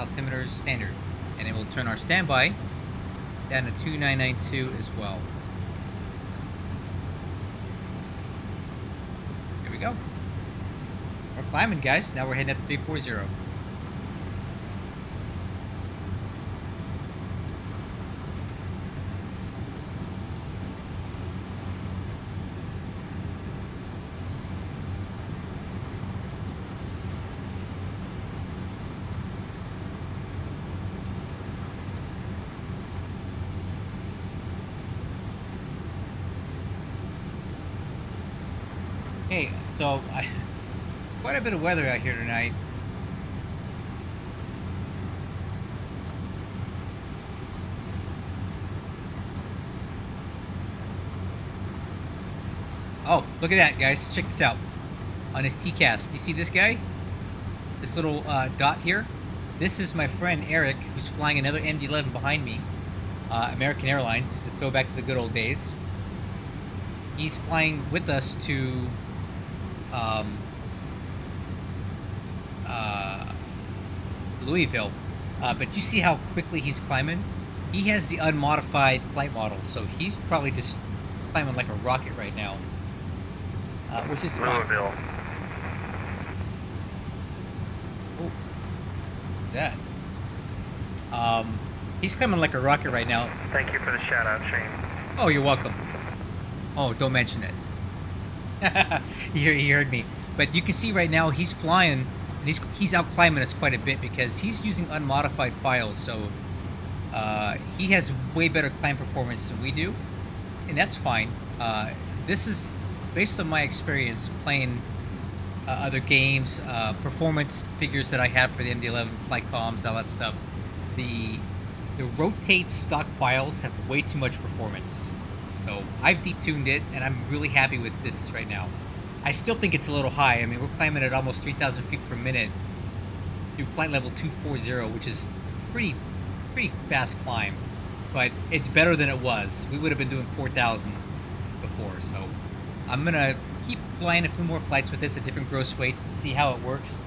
altimeter standard. And it will turn our standby down to 2992 as well. Here we go. We're climbing, guys. Now we're heading up to 340. Hey, so quite a bit of weather out here tonight. Oh, look at that, guys. Check this out. On his TCAS. Do you see this guy? This little dot here? This is my friend Eric, who's flying another MD-11 behind me. American Airlines, to go back to the good old days. He's flying with us to Louisville. But you see how quickly he's climbing? He has the unmodified flight model, so he's probably just climbing like a rocket right now. Which is fine. Louisville. Oh, that. He's climbing like a rocket right now. Thank you for the shout out, Shane. Oh, you're welcome. Oh, don't mention it. You heard me. But you can see right now he's flying, and he's out climbing us quite a bit because he's using unmodified files. So he has way better climb performance than we do, and that's fine. This is based on my experience playing other games, performance figures that I have for the MD-11 flight comms, all that stuff. The rotate stock files have way too much performance. So I've detuned it, and I'm really happy with this right now. I still think it's a little high. I mean, we're climbing at almost 3,000 feet per minute through flight level 240, which is pretty fast climb. But it's better than it was. We would have been doing 4,000 before, so I'm gonna keep flying a few more flights with this at different gross weights to see how it works,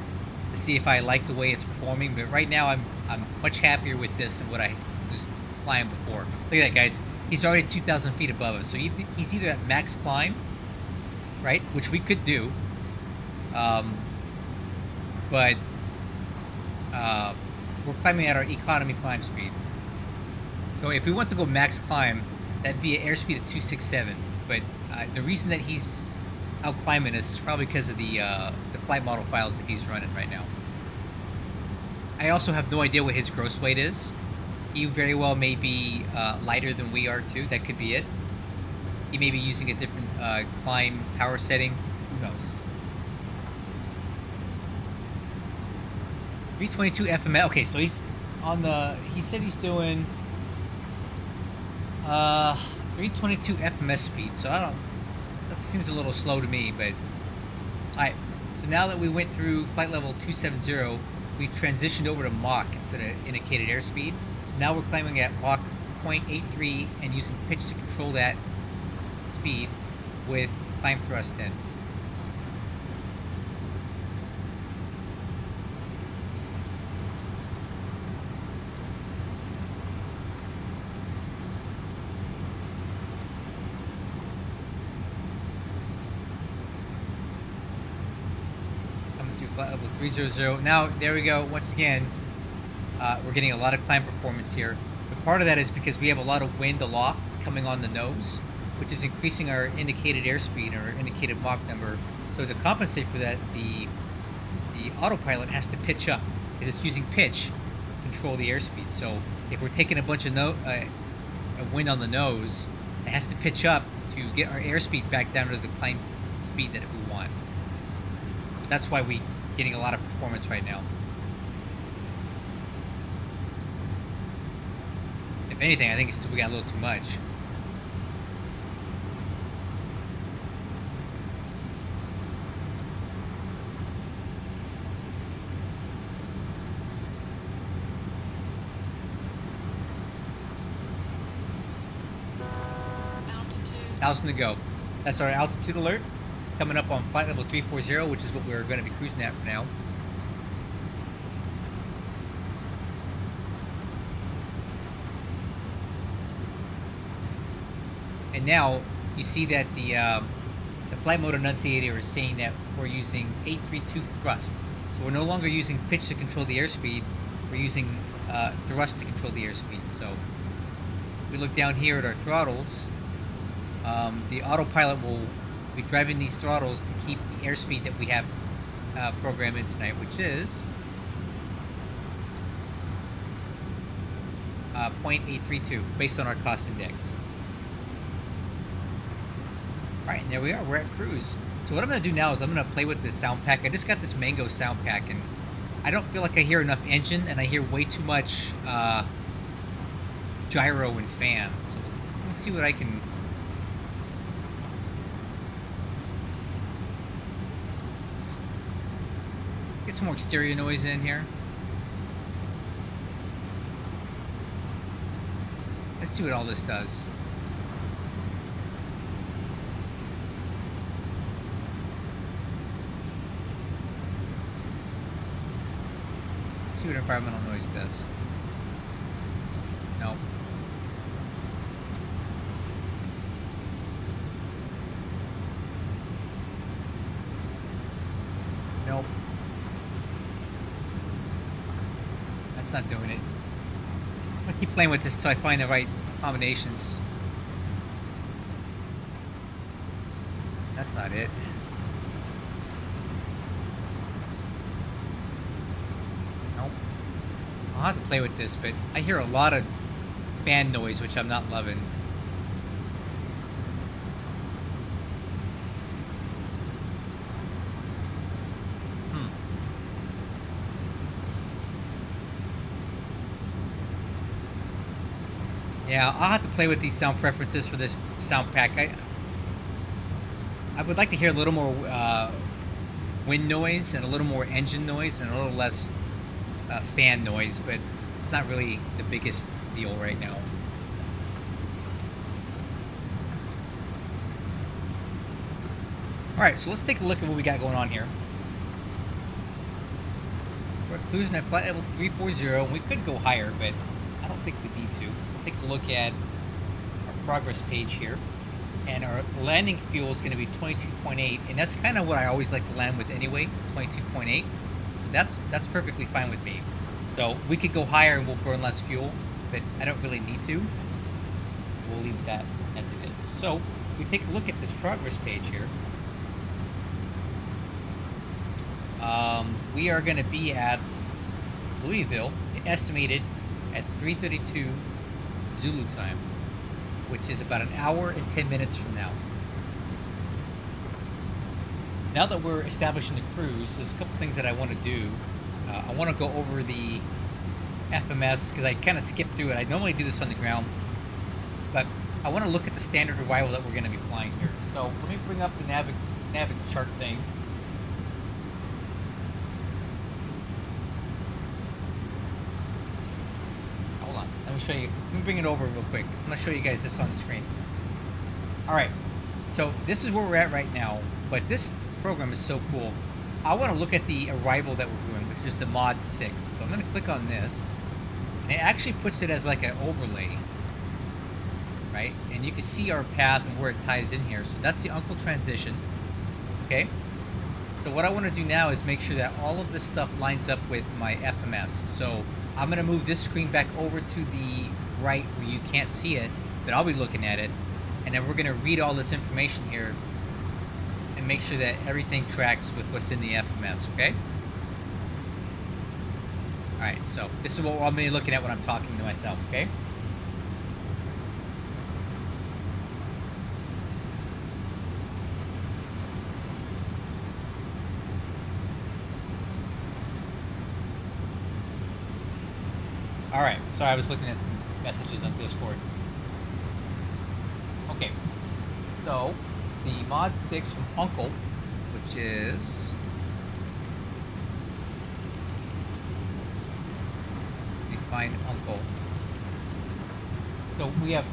to see if I like the way it's performing. But right now, I'm much happier with this than what I was flying before. Look at that, guys. He's already 2,000 feet above us, so he's either at max climb, right, which we could do, but we're climbing at our economy climb speed. So if we want to go max climb, that'd be an airspeed of 267. But the reason that he's out climbing us is probably because of the flight model files that he's running right now. I also have no idea what his gross weight is. He very well may be lighter than we are too. That could be it. He may be using a different climb power setting. Who knows? 322 FMS. Okay, so he's on the. He said he's doing 322 FMS speed. So I don't. That seems a little slow to me, but. Alright. So now that we went through flight level 270, we transitioned over to Mach instead of indicated airspeed. Now we're climbing at Mach 0.83 and using pitch to control that speed with climb thrust in. Coming through flight level 300. Now, there we go. Once again, we're getting a lot of climb performance here. But part of that is because we have a lot of wind aloft coming on the nose, which is increasing our indicated airspeed or indicated Mach number. So to compensate for that, the autopilot has to pitch up because it's using pitch to control the airspeed. So if we're taking a bunch of wind on the nose, it has to pitch up to get our airspeed back down to the climb speed that we want. But that's why we're getting a lot of performance right now. If anything, I think we got a little too much. Altitude to go. That's our altitude alert. Coming up on flight level 340, which is what we're going to be cruising at for now. And now you see that the flight mode enunciator is saying that we're using 832 thrust. So we're no longer using pitch to control the airspeed. We're using thrust to control the airspeed. So if we look down here at our throttles, the autopilot will be driving these throttles to keep the airspeed that we have programmed in tonight, which is 0.832 based on our cost index. Alright, and there we are. We're at cruise. So what I'm going to do now is I'm going to play with this sound pack. I just got this Mango sound pack, and I don't feel like I hear enough engine, and I hear way too much gyro and fan. So let me see what I can... Get some more exterior noise in here. Let's see what all this does. Let's see what environmental noise does. No. Nope. That's not doing it. I'm gonna keep playing with this until I find the right combinations. That's not it. Nope. I'll have to play with this, but I hear a lot of fan noise, which I'm not loving. Yeah, I'll have to play with these sound preferences for this sound pack. I would like to hear a little more wind noise and a little more engine noise and a little less fan noise, but it's not really the biggest deal right now. Alright, so let's take a look at what we got going on here. We're cruising at flight level 340, and we could go higher, but I don't think we need to. We'll take a look at our progress page here. And our landing fuel is going to be 22.8, and that's kind of what I always like to land with anyway, 22.8. That's perfectly fine with me. So we could go higher and we'll burn less fuel, but I don't really need to. We'll leave that as it is. So we take a look at this progress page here. We are going to be at Louisville, estimated at 3:32 Zulu time, which is about an hour and 10 minutes from now. Now that we're establishing the cruise, there's a couple things that I want to do. I want to go over the FMS, because I kind of skipped through it. I normally do this on the ground, but I want to look at the standard arrival that we're going to be flying here. So let me bring up the Navic chart thing. Let me show you. Let me bring it over real quick. I'm going to show you guys this on the screen. Alright, so this is where we're at right now, but this program is so cool. I want to look at the arrival that we're doing, which is the Mod 6. So I'm going to click on this, and it actually puts it as like an overlay, right? And you can see our path and where it ties in here. So that's the Uncle transition, okay? So what I want to do now is make sure that all of this stuff lines up with my FMS. So I'm going to move this screen back over to the right where you can't see it, but I'll be looking at it. And then we're going to read all this information here and make sure that everything tracks with what's in the FMS, okay? Alright, so this is what I'm going to be looking at when I'm talking to myself, okay? Alright, sorry, I was looking at some messages on Discord. Okay, so the Mod 6 from Uncle, which is... Let me find Uncle. So we have...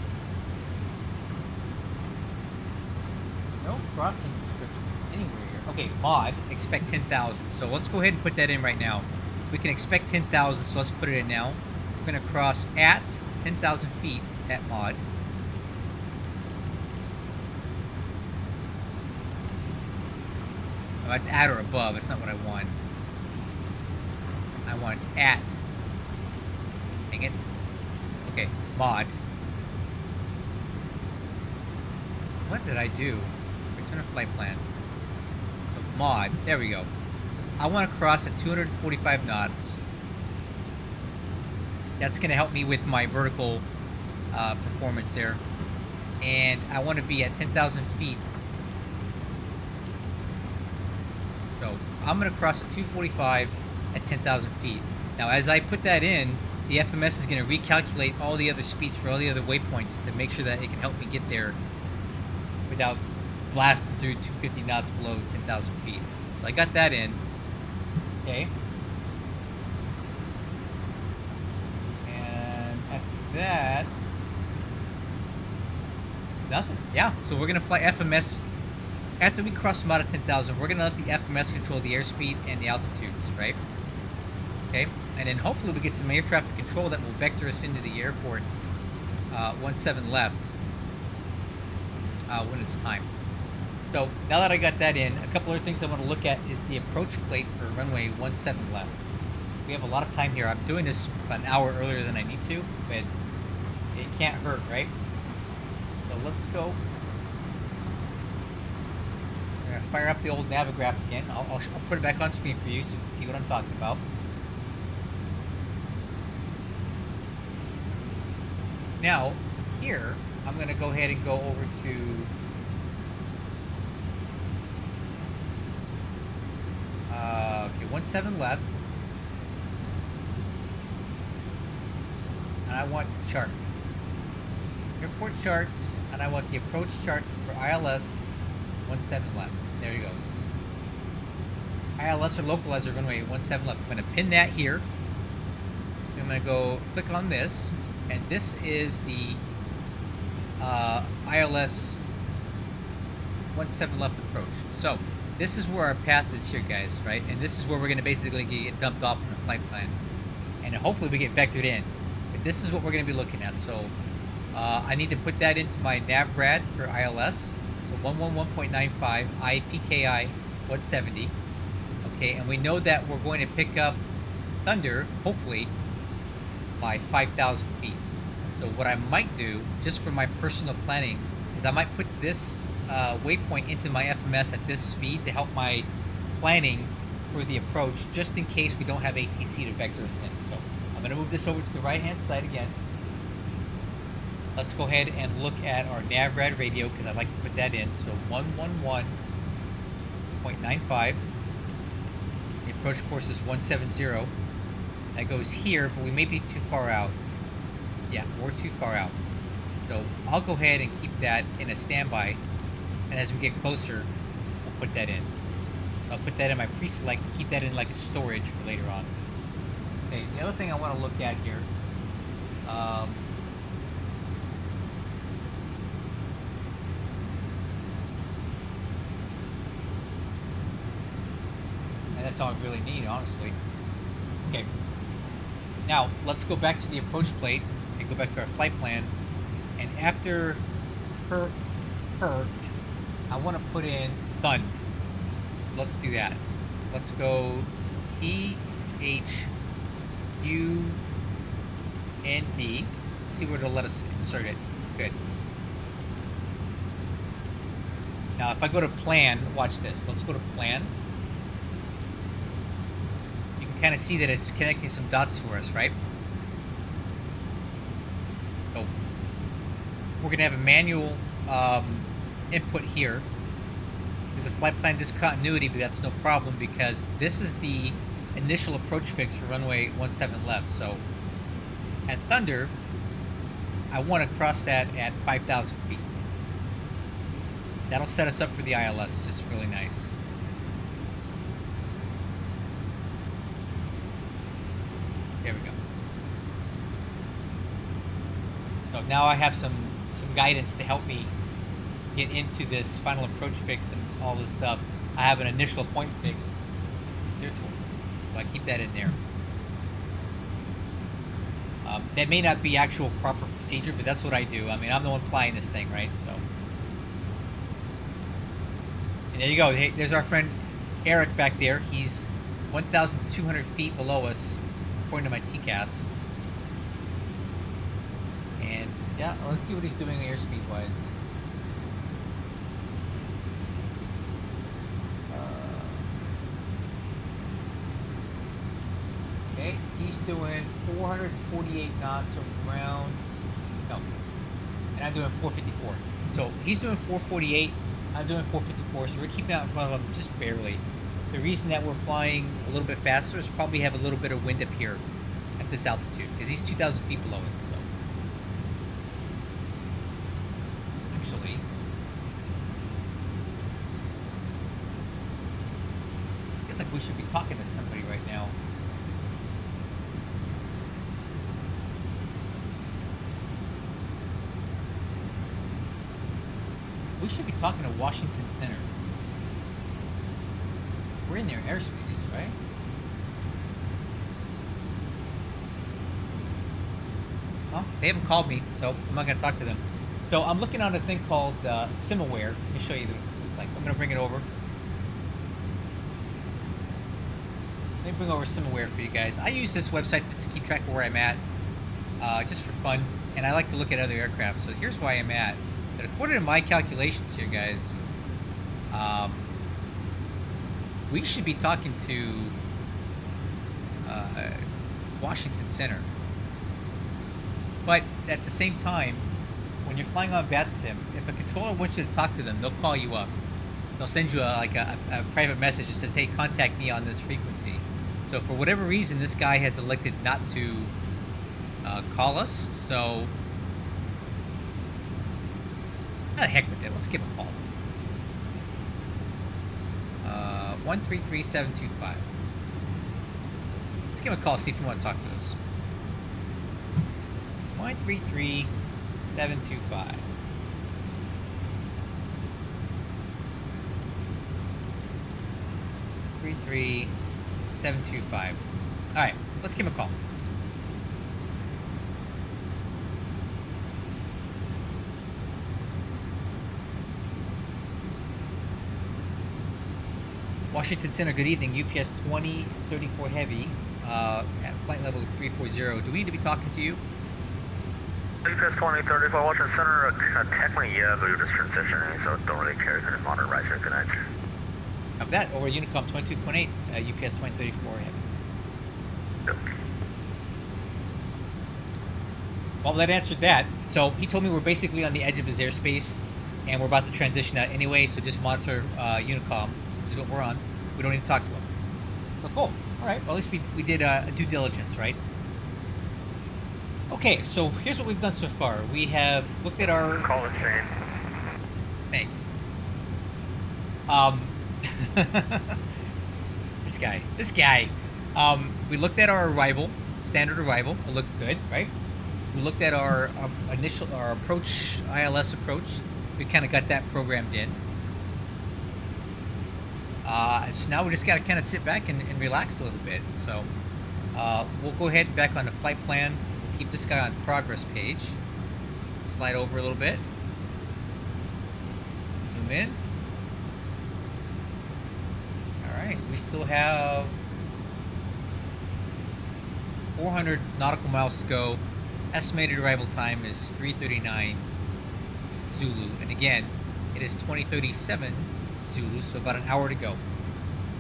No crossing description anywhere here. Okay, Mod, expect 10,000. So let's go ahead and put that in right now. We can expect 10,000, so let's put it in now. We're going to cross at 10,000 feet at Mod. No, it's at or above. It's not what I want. I want at. Dang it. Okay, mod. What did I do? Return a flight plan. So mod. There we go. I want to cross at 245 knots. That's going to help me with my vertical performance there. And I want to be at 10,000 feet. So I'm going to cross at 245 at 10,000 feet. Now, as I put that in, the FMS is going to recalculate all the other speeds for all the other waypoints to make sure that it can help me get there without blasting through 250 knots below 10,000 feet. So I got that in. Okay. And after that, nothing. Yeah, so we're going to fly FMS. After we cross them out of 10,000, we're going to let the FMS control the airspeed and the altitudes, right? Okay, and then hopefully we get some air traffic control that will vector us into the airport 17 left when it's time. So now that I got that in, a couple other things I want to look at is the approach plate for runway 17 left. We have a lot of time here. I'm doing this about an hour earlier than I need to, but it can't hurt, right? So let's go. We're going to fire up the old Navigraph again. I'll put it back on screen for you so you can see what I'm talking about. Now, here, I'm going to go ahead and go over to okay, 17 left. And I want the chart. Airport charts, and I want the approach chart for ILS 17 left. There he goes. ILS or localizer runway 17 left. I'm going to pin that here. I'm going to go click on this. And this is the ILS 17 left approach. So this is where our path is here, guys, right? And this is where we're going to basically get dumped off in the flight plan. And hopefully we get vectored in. But this is what we're going to be looking at. So I need to put that into my NavRad for ILS. So 111.95 IPKI 170. Okay, and we know that we're going to pick up Thunder, hopefully, by 5,000 feet. So what I might do, just for my personal planning, is I might put this waypoint into my FMS at this speed to help my planning for the approach, just in case we don't have ATC to vector us in. So I'm going to move this over to the right-hand side again. Let's go ahead and look at our NavRad radio, because I'd like to put that in. So 111.95. The approach course is 170. That goes here, but we may be too far out. Yeah, we're too far out. So I'll go ahead and keep that in a standby, and as we get closer, we'll put that in. I'll put that in my pre-select and keep that in like a storage for later on. Okay, the other thing I want to look at here, and that's all I really need, honestly. Okay. Now, let's go back to the approach plate and go back to our flight plan. And after hurt, I want to put in Thund. So let's do that. Let's go PHUND. Let's see where it'll let us insert it. Good. Now, if I go to plan, watch this. Let's go to plan. Kind of see that it's connecting some dots for us, right? So we're going to have a manual input here. There's a flight plan discontinuity, but that's no problem because this is the initial approach fix for runway 17 left. So at Thunder, I want to cross that at 5,000 feet. That'll set us up for the ILS, just really nice. There we go. So now I have some guidance to help me get into this final approach fix and all this stuff. I have an initial point fix there towards. So I keep that in there. That may not be actual proper procedure, but that's what I do. I mean, I'm the one flying this thing, right? So, and there you go. Hey, there's our friend Eric back there. He's 1,200 feet below us, according to my TCAS. And yeah, let's see what he's doing airspeed wise. Okay, he's doing 448 knots over ground. No, and I'm doing 454. So he's doing 448. I'm doing 454. So we're keeping out in front of him just barely. The reason that we're flying a little bit faster is probably have a little bit of wind up here at this altitude because he's 2,000 feet below us. So actually, I feel like we should be talking to somebody right now. We should be talking to Washington Center. We're in their airspace, right? Well, they haven't called me, so I'm not going to talk to them. So I'm looking on a thing called Simaware. Let me show you what it looks like. I'm going to bring it over. Let me bring over Simaware for you guys. I use this website just to keep track of where I'm at, just for fun. And I like to look at other aircraft. So here's where I'm at. But according to my calculations here, guys, we should be talking to Washington Center. But at the same time, when you're flying on VATSIM, if a controller wants you to talk to them, they'll call you up. They'll send you a private message that says, hey, contact me on this frequency. So for whatever reason, this guy has elected not to call us. So the heck with it. Let's give him a call. 133725. Let's give him a call, see if he wants to talk to us. 133725. Three 725. All right, let's give him a call. Washington Center, good evening. UPS 2034 Heavy at flight level 340. Do we need to be talking to you? UPS 2034 Washington Center, technically, yeah, but you're just transitioning, so don't really care if you're monitor right here tonight. Of that, over Unicom 22.8, UPS 2034 Heavy. Yep. Well, that answered that. So he told me we're basically on the edge of his airspace, and we're about to transition out anyway, so just monitor Unicom, which is what we're on. We don't need to talk to him. So cool. All right, well, at least we did a due diligence, right? Okay, so here's what we've done so far. We have looked at our... Call it Shane. Thanks. This guy. We looked at our arrival, standard arrival. It looked good, right? We looked at our approach, ILS approach. We kind of got that programmed in. So now we just got to kind of sit back and relax a little bit. So we'll go ahead and back on the flight plan. We'll keep this guy on progress page. Slide over a little bit. Zoom in. Alright, we still have 400 nautical miles to go. Estimated arrival time is 3:39 Zulu. And again, it is 20:37 Zulu, so about an hour to go.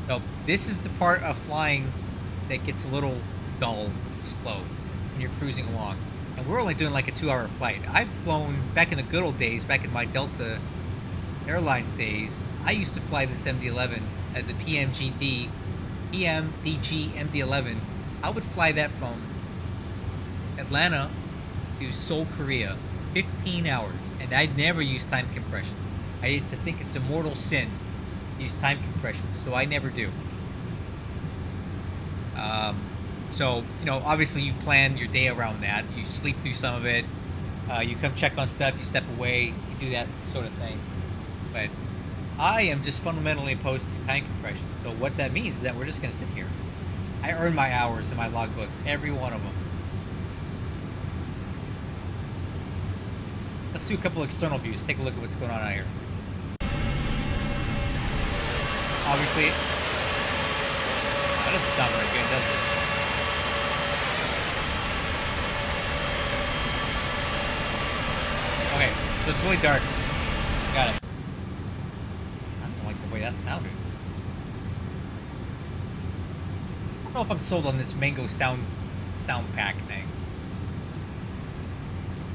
So this is the part of flying that gets a little dull and slow when you're cruising along. And we're only doing like a 2-hour flight. I've flown back in the good old days, back in my Delta Airlines days. I used to fly this MD-11 at the PMDG MD-11. I would fly that from Atlanta to Seoul, Korea, 15 hours, and I'd never use time compression. I used to think it's a mortal sin to use time compression, so I never do. So, you know, obviously you plan your day around that. You sleep through some of it. You come check on stuff, you step away, you do that sort of thing. But I am just fundamentally opposed to time compression. So what that means is that we're just going to sit here. I earn my hours in my logbook, every one of them. Let's do a couple external views. Take a look at what's going on out here. Obviously, sound very good, does it? Okay, so it's really dark. Got it. I don't like the way that sounded. I don't know if I'm sold on this Mango sound pack thing.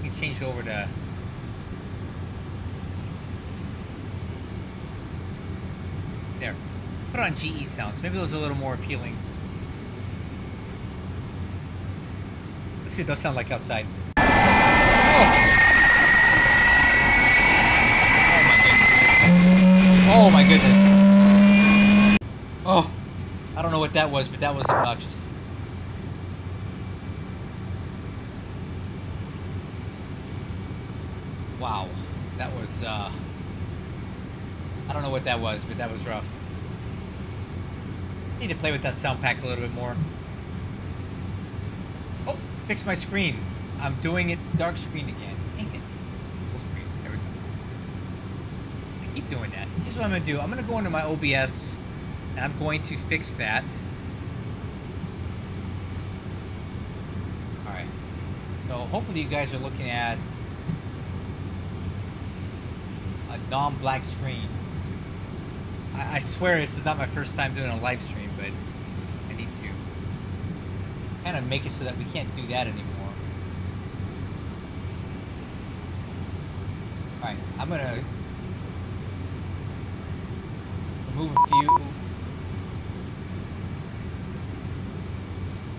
We can change it over to. There. Put on GE sounds. Maybe those are a little more appealing. Let's see what those sound like outside. Oh my goodness. Oh, I don't know what that was, but that was obnoxious. Wow, that was, I don't know what that was, but that was rough. Need to play with that sound pack a little bit more. Oh, fix my screen. I'm doing it dark screen again. Dang it. Full screen. There we go. I keep doing that. Here's what I'm going to do. I'm going to go into my OBS, and I'm going to fix that. Alright. So hopefully you guys are looking at a non-black screen. I swear this is not my first time doing a live stream, but I need to kind of make it so that we can't do that anymore. Alright, I'm going to remove a few.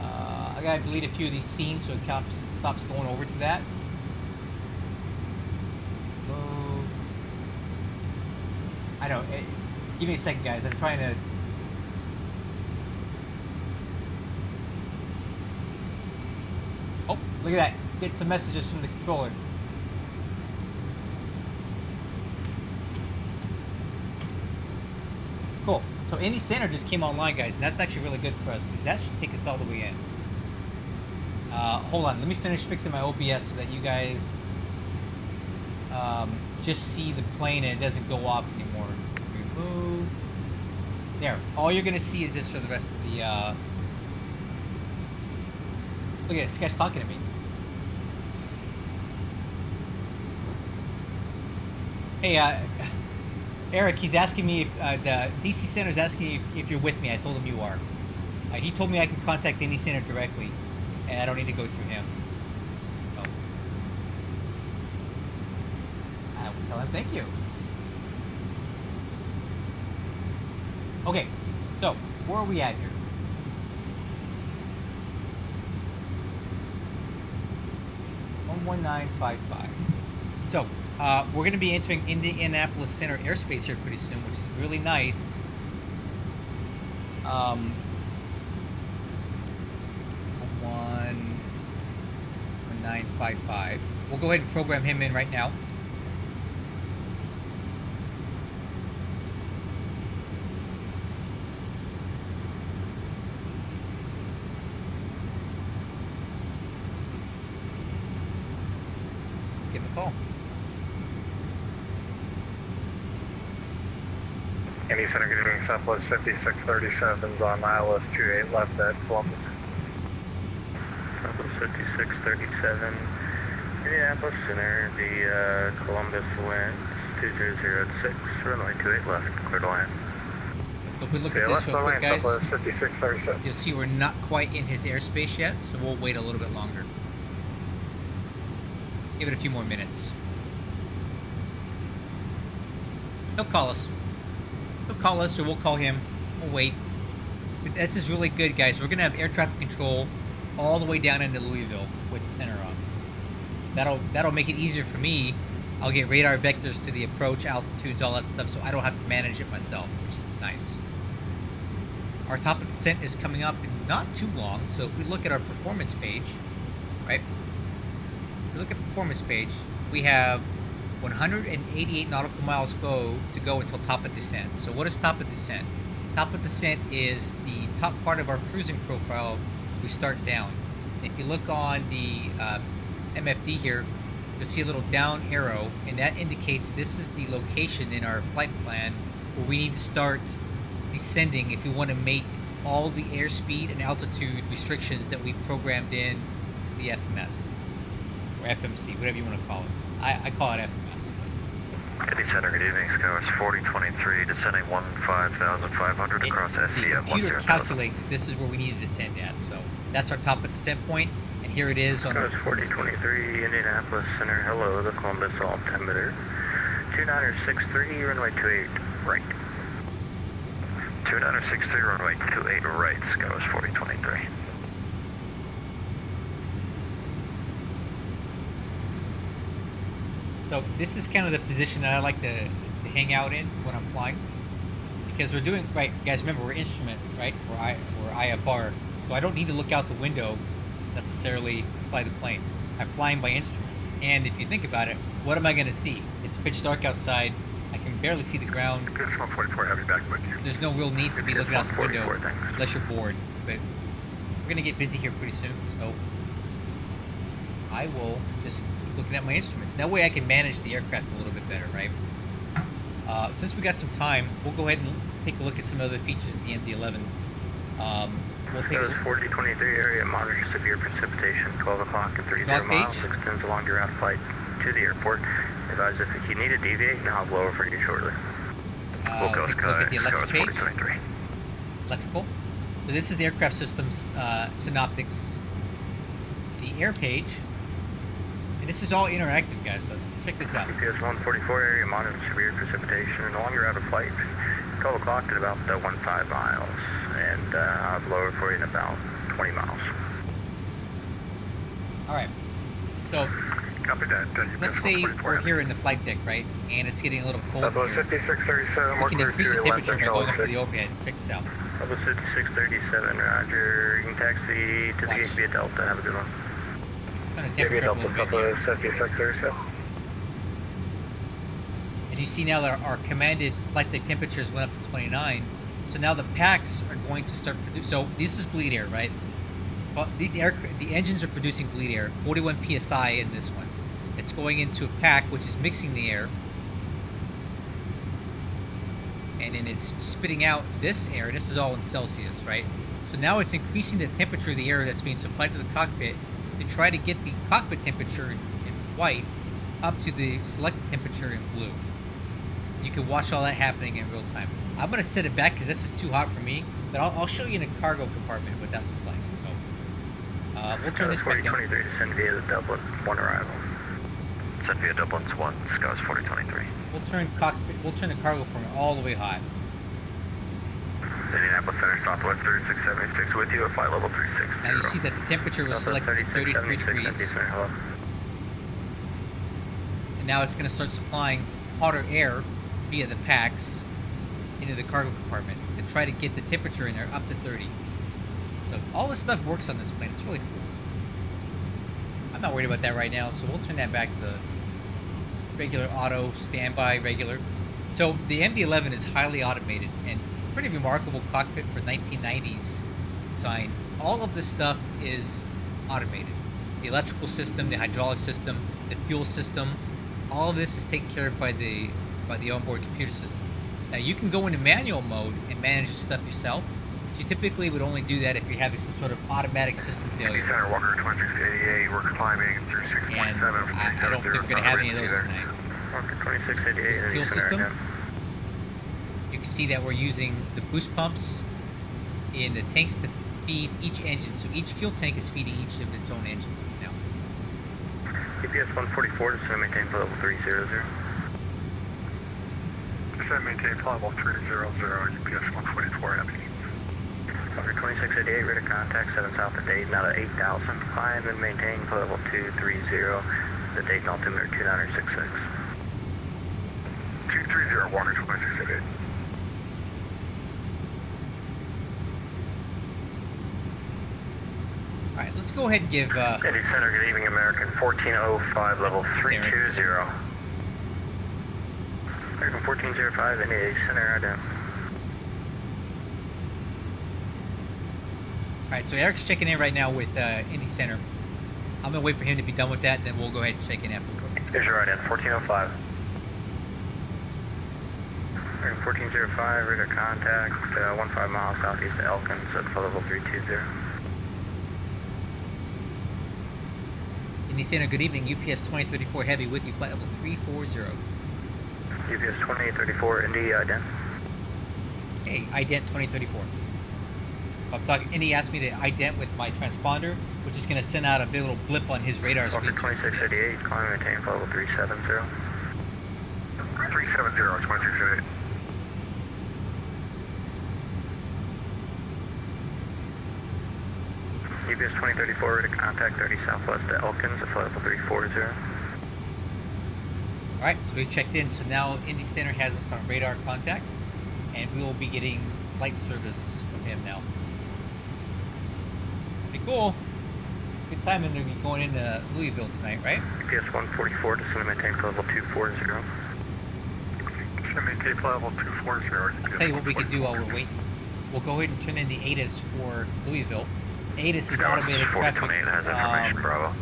I got to delete a few of these scenes so it stops going over to that. I don't. Give me a second, guys. I'm trying to. Oh, look at that. Get some messages from the controller. Cool. So Indy Center just came online, guys, and that's actually really good for us because that should take us all the way in. Hold on. Let me finish fixing my OBS so that you guys just see the plane and it doesn't go off anymore. Remove. There. All you're gonna see is this for the rest of the. Look at this guy's talking to me. Hey, Eric. He's asking me if the DC Center's asking if you're with me. I told him you are. He told me I can contact Indy Center directly, and I don't need to go through him. So I will tell him thank you. Okay, so where are we at here? $11955. So we're going to be entering Indianapolis Center airspace here pretty soon, which is really nice. 11955. We'll go ahead and program him in right now. Let's give him a call. Indy Center getting Southwest 5637's on ILS 28 left at Columbus. Southwest 5637, Indianapolis Center, the Columbus wind 2006, runway 28 left, clear to land. So if we look at this real quick, guys, Southwest 5637. you'll see we're not quite in his airspace yet, so we'll wait a little bit longer. Give it a few more minutes. He'll call us. He'll call us or we'll call him. We'll wait. But this is really good, guys. We're going to have air traffic control all the way down into Louisville with the center on. That'll make it easier for me. I'll get radar vectors to the approach, altitudes, all that stuff, so I don't have to manage it myself, which is nice. Our top of descent is coming up in not too long, so if we look at our performance page, right? If we look at performance page, we have 188 nautical miles to go until top of descent. So what is top of descent? Top of descent is the top part of our cruising profile. We start down. If you look on the MFD here, you'll see a little down arrow, and that indicates this is the location in our flight plan where we need to start descending if we want to make all the airspeed and altitude restrictions that we've programmed in the FMS or FMC, whatever you want to call it. I call it FMS. Indy Center, good evening. Sky is 4023, descending 15,500 across The SDF. computer calculates this is where we need to descend at, so that's our top of descent point, and here it is on Sky our is 4023, Indianapolis Center, hello, the Columbus altimeter. 2963, runway 28, right. 2963, runway 28 right, Sky is 4023. So this is kind of the position that I like to hang out in when I'm flying, because we're doing right. Guys, remember we're instrument, right? We're IFR, so I don't need to look out the window necessarily to fly the plane. I'm flying by instruments, and if you think about it, what am I going to see? It's pitch dark outside. I can barely see the ground. UPS 144, have you back with you? There's no real need to be looking out the window 144, thanks. unless you're bored. But we're gonna get busy here pretty soon, so I will just keep looking at my instruments. That way I can manage the aircraft a little bit better, right? Since we got some time, we'll go ahead and take a look at some other features of the MD-11. We'll take Sky a is 4023, area monitor severe precipitation, 12 o'clock and 30 Dog miles, page? extends along your route flight to the airport. Advise if you need to deviate, and I'll blow over for you shortly. We'll go take a look at the Sky electric is page. 4023. Electrical. So this is aircraft systems synoptics. The air page. And this is all interactive, guys, so check this out. UPS 144, area monitor severe precipitation, and along your route of flight, 12 o'clock at about 15 miles, and I'll blow over for you in about 20 miles. Alright. So Copy that. let's say we're here in the flight deck, right? And it's getting a little cold Double here. 5637, We can increase the temperature by going up to the overhead. Check this out. Level 5637, roger. You can taxi to the Watch. gate via Delta. Have a good one. Turn the temperature up a little bit here. 5637. And you see now that our commanded flight deck temperatures went up to 29. So now the packs are going to start producing. So this is bleed air, right? But the engines are producing bleed air, 41 psi in this one. It's going into a pack which is mixing the air, and then it's spitting out this air. This is all in Celsius, right? So now it's increasing the temperature of the air that's being supplied to the cockpit to try to get the cockpit temperature in white up to the selected temperature in blue. You can watch all that happening in real time. I'm going to set it back because this is too hot for me, but I'll show you in a cargo compartment what that looks like. So we'll turn this back down. 4023, descend via the Dublin, one arrival. Send via Dublin's 1, Sky is 4023. We'll turn the cargo compartment all the way hot. Indianapolis Center, Southwest 3676 with you at flight level 360. Now you see that the temperature was selected at 33 degrees, Hello. and now it's going to start supplying hotter air via the packs into the cargo compartment to try to get the temperature in there up to 30. So all this stuff works on this plane. It's really cool. I'm not worried about that right now, so we'll turn that back to regular auto, standby, regular. So the MD-11 is highly automated and pretty remarkable cockpit for 1990s design. All of this stuff is automated. The electrical system, the hydraulic system, the fuel system, all of this is taken care of by the onboard computer systems. Now you can go into manual mode and manage this stuff yourself. You typically would only do that if you're having some sort of automatic system failure. Center, Walker 2688, we're climbing through And 6.7. I don't think we're going to have any of those tonight. Walker 2688, There's the fuel Center system. again. You can see that we're using the boost pumps in the tanks to feed each engine. So each fuel tank is feeding each of its own engines now. UPS 144, descend and maintain for level 300. Descend maintain flight level 300, UPS 144, heavy. Walker 2688, rate of contact, 7 south of Dayton, out of 8,000. Climb and maintain for level 230, the Dayton altimeter 2966. 230, Walker 2688. Alright, let's go ahead and give Indy Center, good evening, American 1405, level That's 320. American 1405, Indy Center, right down. Alright, so Eric's checking in right now with Indy Center. I'm going to wait for him to be done with that, and then we'll go ahead and check in afterwards. Here's your right in, 1405. American 1405, radar contact, 15 miles southeast of Elkins at flight level 320. Indy Center, good evening. UPS 2034 Heavy with you, flight level 340. UPS 2034, Indy, ident. Hey, ident 2034. I'm talking, Indy asked me to ident with my transponder, which is going to send out a big little blip on his radar screen. Walker 2688, calling maintain flight level 370. 370, 2688. UPS 2034, radar contact 30 southwest to Elkins at flight level 340. Alright, so we checked in. So now Indy Center has us on radar contact, and we will be getting flight service from him now. Pretty cool. Good time to be going into Louisville tonight, right? UPS 144, descend and maintain flight level 240. Descend and maintain flight level 240. I'll tell you what we could do while we're waiting. We'll go ahead and turn in the ATIS for Louisville. ATIS is automated traffic, has information, Bravo.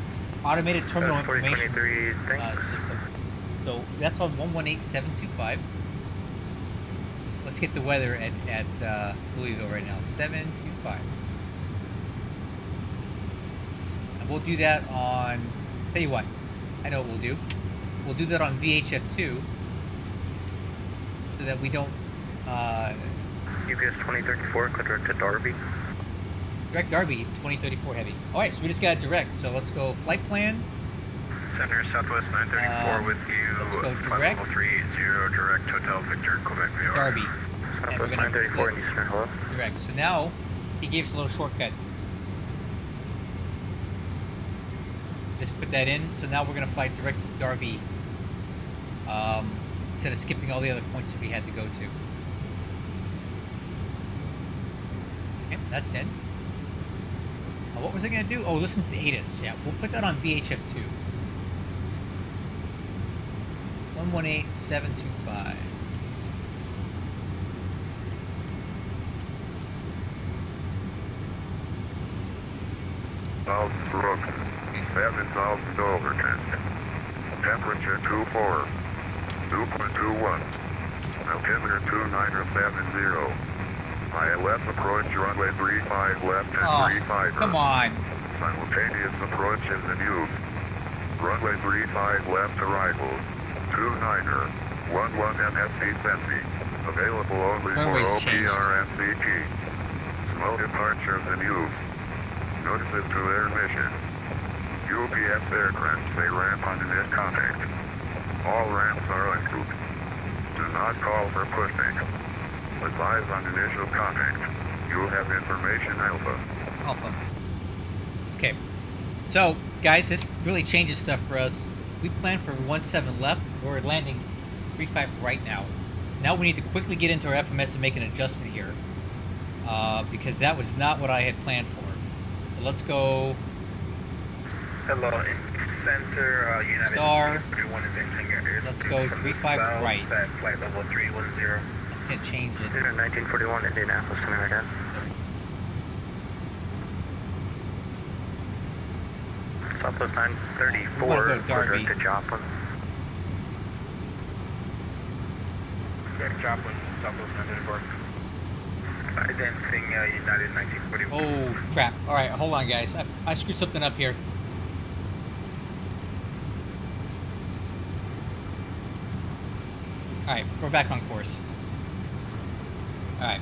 automated terminal information 4023, thanks. system. So that's on 118725. Let's get the weather at Louisville right now. 725. And we'll do that on. Tell you what, I know what we'll do. We'll do that on VHF2, so that we don't. UPS 2034, clear direct to Darby. Direct Darby 2034 Heavy. All right, so we just got a direct. So let's go flight plan. Center Southwest 934 with you. Let's go Flight direct. level 30, direct Hotel Victor, Quebec, New York. Darby. And we're Southwest gonna 934 click in Eastern, hello. direct. So now he gave us a little shortcut. Just put that in. So now we're gonna fly direct to Darby, instead of skipping all the other points that we had to go to. Okay, that's in. What was I gonna do? Oh, listen to the ATIS. Yeah, we'll put that on VHF2. 118725. South Brook, 7,000 Overton. Temperature 24, 2.21. Altimeter 2970. ILS approach runway 35 left and Oh, 35. come on. Simultaneous approach in the use. Runway 35 left arrival. 29er, 11FC Sensi. Available only Runway's for changed. OPR and CT. Slow departure in use. Notices to air mission. UPS aircraft may ramp on net contact. All ramps are ungrouped. Do not call for pushback. Advise on initial contact. You'll have information alpha. Alpha. Okay. So, guys, this really changes stuff for us. We planned for 17 left. We're landing 35 right now. Now we need to quickly get into our FMS and make an adjustment here. Because that was not what I had planned for. So let's go Hello, in center, United Star. 31 is entering your airspace. Let's go from 35 south right. At flight level 310. Let's get change it. 1941, Indianapolis, center again. Southwest 934, We're gonna go Darby. direct to Joplin. Direct Joplin, Southwest 934. Identifying United 1941. Oh, crap. All right, hold on, guys. I screwed something up here. All right, we're back on course. All right.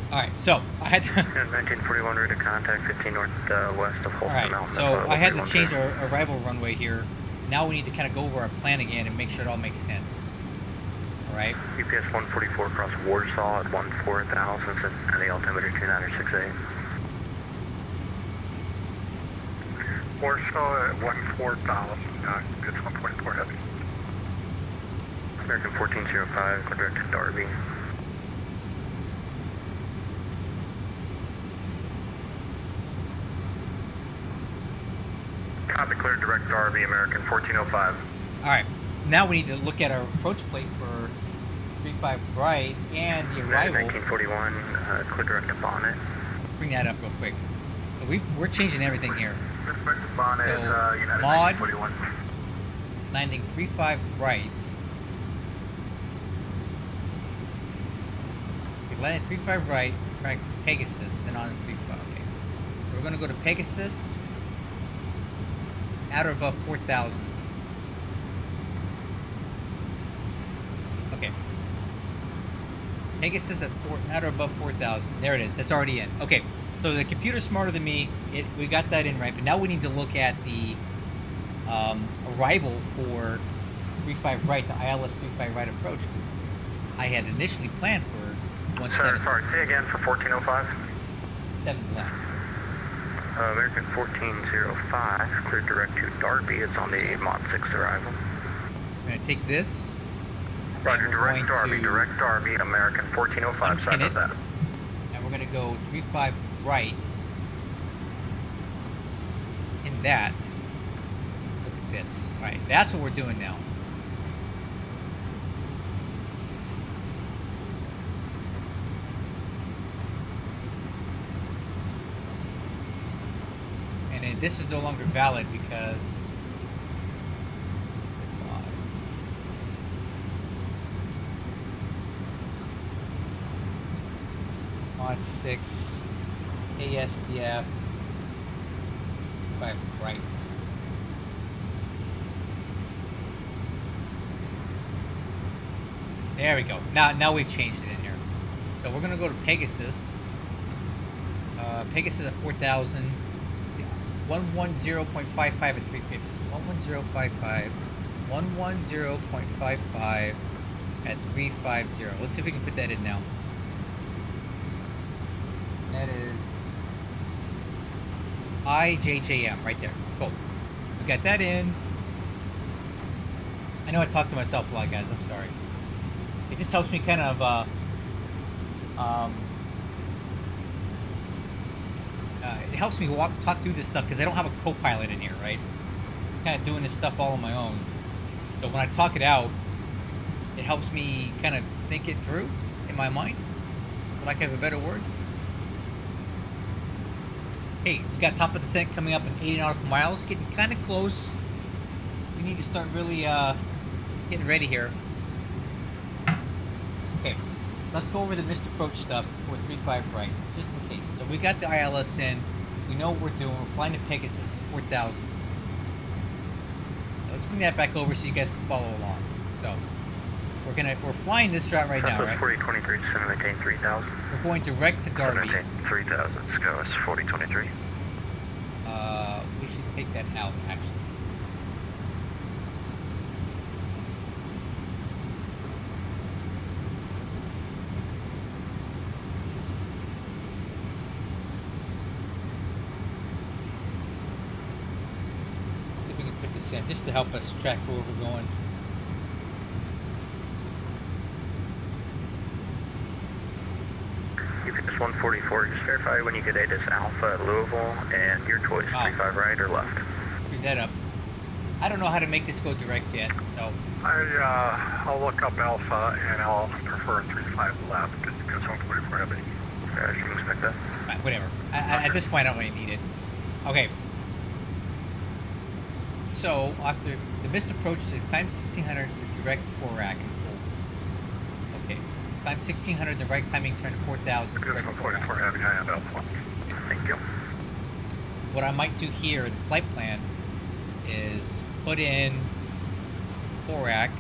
All right, so I had to. 1941, ready to contact 15 northwest of All Holston. right, so I had to change our arrival runway here. Now we need to kind of go over our plan again and make sure it all makes sense. All right. UPS 144 across Warsaw at 14,000 and the altimeter 2968. Warsaw at 14,000, it's 144 heavy. American 1405, go direct to Darby. Copy, clear, direct Darby, American 1405. All right. Now we need to look at our approach plate for 35 right and the arrival. 1941, clear direct to Bonnet. bring that up real quick. So we're changing everything here. Bonnet, So, United mod. 41. Landing 35 right. We landed 35 right, track Pegasus, then on 35. Okay. So we're gonna go to Pegasus, at or above 4,000. Okay. Pegasus at or above 4,000. There it is. That's already in. Okay. So the computer's smarter than me. We got that in right, but now we need to look at the arrival for 35 right, the ILS 35 right approach. 'Cause I had initially planned for Sorry, say again for 1405. 7 left. American 1405, clear direct to Darby. It's on the Mod 6 arrival. I'm gonna take this. Roger, and we're direct going Darby, to direct Darby, American 1405, unpin side it, of that. and we're gonna go 35 right. In that. Look at this. All right, that's what we're doing now. And then this is no longer valid because mod 6 ASDF 5 right. There we go. Now we've changed it in here. So we're gonna go to Pegasus. Pegasus at 4,000. 110.55 at 350. 110.55. 110.55 at 350. Let's see if we can put that in now. That is IJJM right there. Cool. We got that in. I know I talk to myself a lot, guys. I'm sorry. It just helps me kind of it helps me talk through this stuff because I don't have a co-pilot in here, right? I'm kind of doing this stuff all on my own. So when I talk it out, it helps me kind of think it through in my mind, for lack of a better word. Hey, we got top of descent coming up in 80 nautical miles, getting kind of close. We need to start really getting ready here. Okay, let's go over the missed approach stuff for 35 right, just in case. So we got the ILS in. We know what we're doing. We're flying to Pegasus 4,000. Let's bring that back over so you guys can follow along. So we're flying this route right now, right? 4023, descend and maintain 3000. We're going direct to Darby. Maintain 3000, SCOS 4023. We should take that out actually. This in just to help us track where we're going. UPS 144, just verify when you get ATIS Alpha at Louisville and your choice, 35 right or left. Screw that up. I don't know how to make this go direct yet, so. I'll look up Alpha and I'll prefer 35 left just because 144 heavy. I should expect that. It's fine, whatever. At this point, I don't really need it. Okay. So, after the missed approach to climb 1600 to direct Torak and pull. Okay. Climb 1600, the right climbing turn to 4000, Because direct 144 Torak. heavy, I have Alpha. Thank you. What I might do here in the flight plan is put in Torak.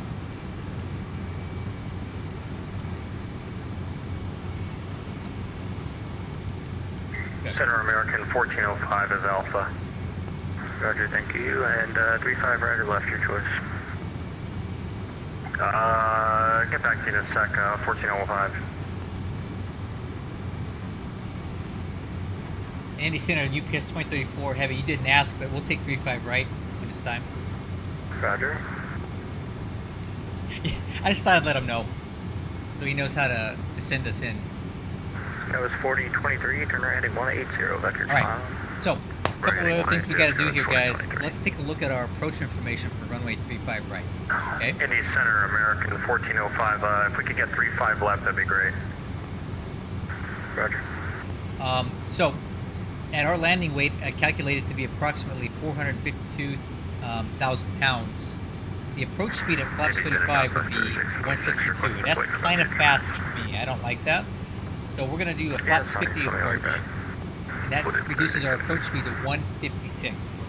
Center American 1405 is Alpha. Roger, thank you. And 35 right or left, your choice. Get back to you in a sec, 1405. Andy Center, UPS 2034 heavy. You didn't ask, but we'll take 35 right when it's time. Roger. I just thought I'd let him know, so he knows how to send us in. That was 4023, turn right at 180, vector All right. climb. So, a couple of other things we got to do here, guys. Let's take a look at our approach information for runway 35 right. Okay. Indy Center American 1405. If we could get 35 left, that'd be great. Roger. So, at our landing weight, calculated to be approximately 452,000 pounds, the approach speed at flaps 35 would be 162. That's kind of fast for me. I don't like that. So we're going to do a flaps 50 approach, and that reduces our approach speed to 156. So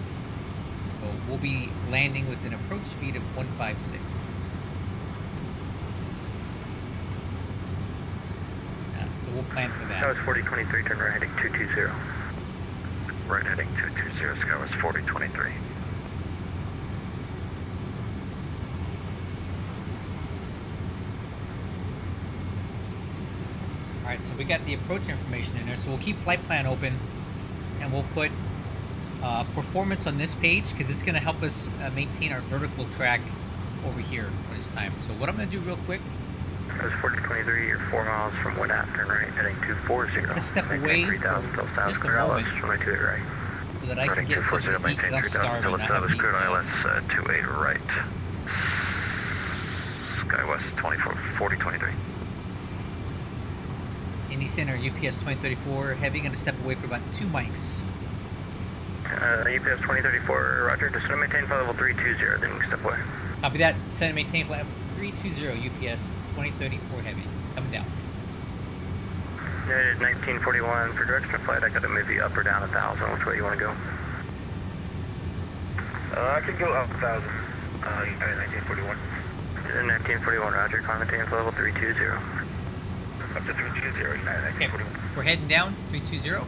we'll be landing with an approach speed of 156. So we'll plan for that. That was 4023, turn right heading 220. Right heading 220, Skywest 4023. Alright, so we got the approach information in there, so we'll keep flight plan open, and we'll put performance on this page, because it's going to help us maintain our vertical track over here when it's time. So what I'm going to do real quick, That was 4023, you're 4 miles from Wood after, right heading 240. Let's step away 3000 till south, just a clear ILS, moment. runway 28 right. so that I can Running get something 240, to eat, maintain 'cause I'm 3000 till starving. I haven't established, clear eaten ILS yet. 28 right. Skywest 4023. Indy Center, UPS 2034 Heavy, going to step away for about 2 mics. UPS 2034, roger, just maintain flight level 320, then you can step away. Copy that. Send and maintain flight 320 UPS 2034 Heavy. Coming down. United 1941, for direction of flight, I gotta move you up or down 1,000, which way you wanna go? I can go up 1,000. United 1941. 1941, roger, climb maintain flight level 320. Up to 320, United Okay, 1941. we're heading down 320.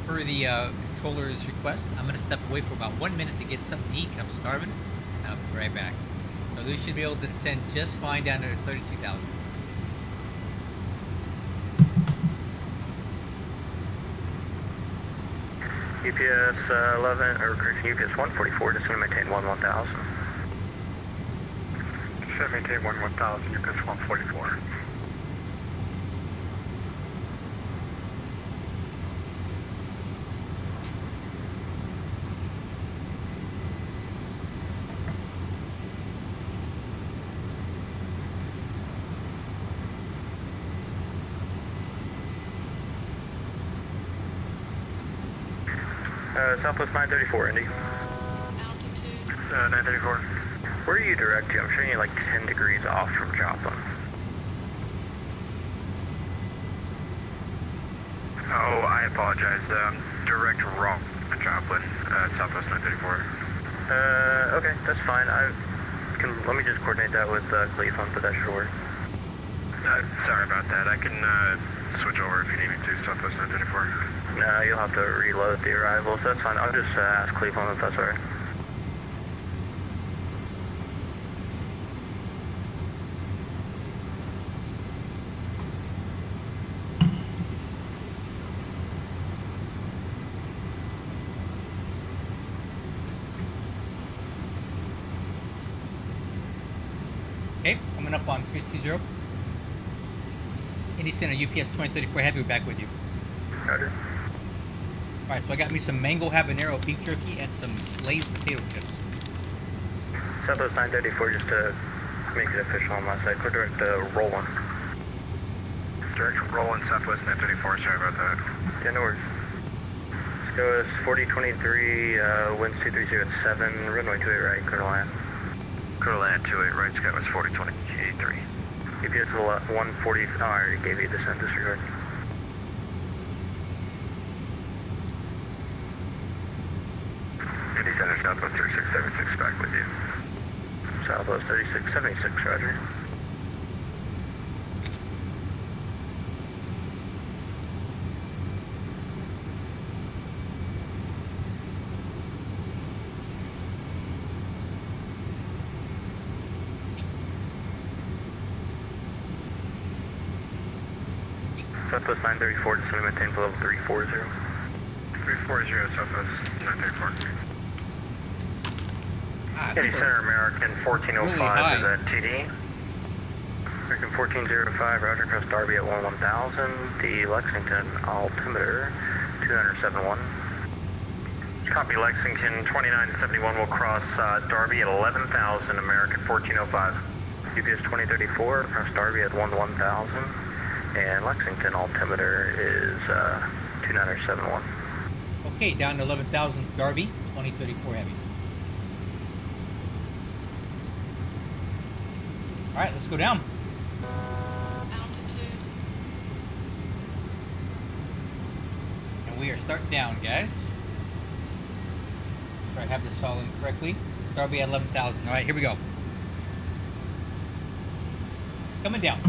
Per the controller's request, I'm going to step away for about 1 minute to get something to eat. I'm starving. I'll be right back. So we should be able to descend just fine down to 32,000. UPS 11, or correction, UPS 144, just gonna maintain 1,000. Should maintain 1,000, UPS 144. Southwest 934, Indy. Altitude. 934. Where are you direct to? I'm showing you like 10 degrees off from Joplin. Oh, I apologize. Direct wrong on Joplin, Southwest 934. Okay, that's fine. Let me just coordinate that with Cleveland, but that should work. Sorry about that. I can switch over if you need me to, Southwest 934. No, you'll have to reload the arrival, so that's fine. I'll just ask Cleveland if that's alright. Okay, coming up on 320. Indy Center, UPS 2034 Heavy, we're back with you. Roger. Alright, so I got me some mango habanero beef jerky and some Lay's potato chips. Southwest 934, just to make it official on my side. Clear direct Roland. Direct Roland, Southwest 934. Sorry about that. Yeah, no worries. Let's go as 4023, winds 230 at 7, runway 28 right, clear to land. Clear to land 28 right, Skywest 4023. UPS 140, I already gave you descent disregard. Indy Center, Southwest 3676, back with you. Southwest 3676, roger. Southwest 934, just going to maintain for level 340. 340, Southwest 934. Indy Center, American 1405 Really high. is at TD. American 1405, roger, cross Darby at 1000. The Lexington altimeter 207.1. Copy Lexington 2971 will cross Darby at 11,000, American 1405. UPS 2034, cross Darby at 1000. And Lexington altimeter is 2971. Okay, down to 11,000 Darby, 2034 heavy. All right, let's go down. Altitude. And we are starting down, guys. Try to have this all in correctly. Darby at 11,000. All right, here we go. Coming down.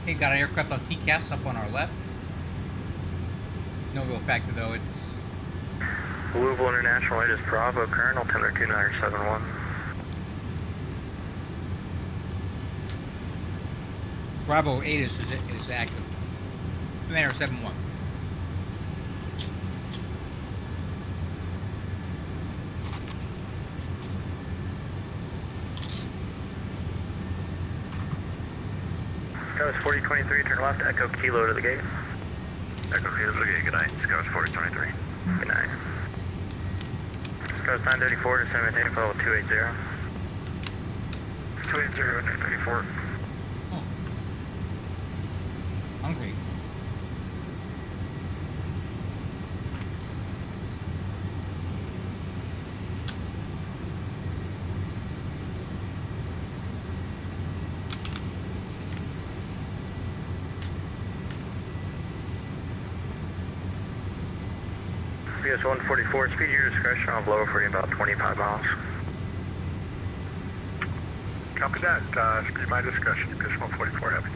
Okay, got an aircraft on TCAS up on our left. No real factor though, it's Louisville International, it is Bravo, current altimeter 2971. Bravo 8 is active. Commander 7-1. Scouts 4023, turn left, Echo Kilo to the gate. Echo Kilo to the gate. Good night. Scouts 4023. Good night. Scouts 934 to San Mateo, level 280. 280, 934. Oh. Hungry. PS 144, speed your discretion, I'll blow for you about 25 miles. Copy that. Speed my discussion. PS 144 heavy.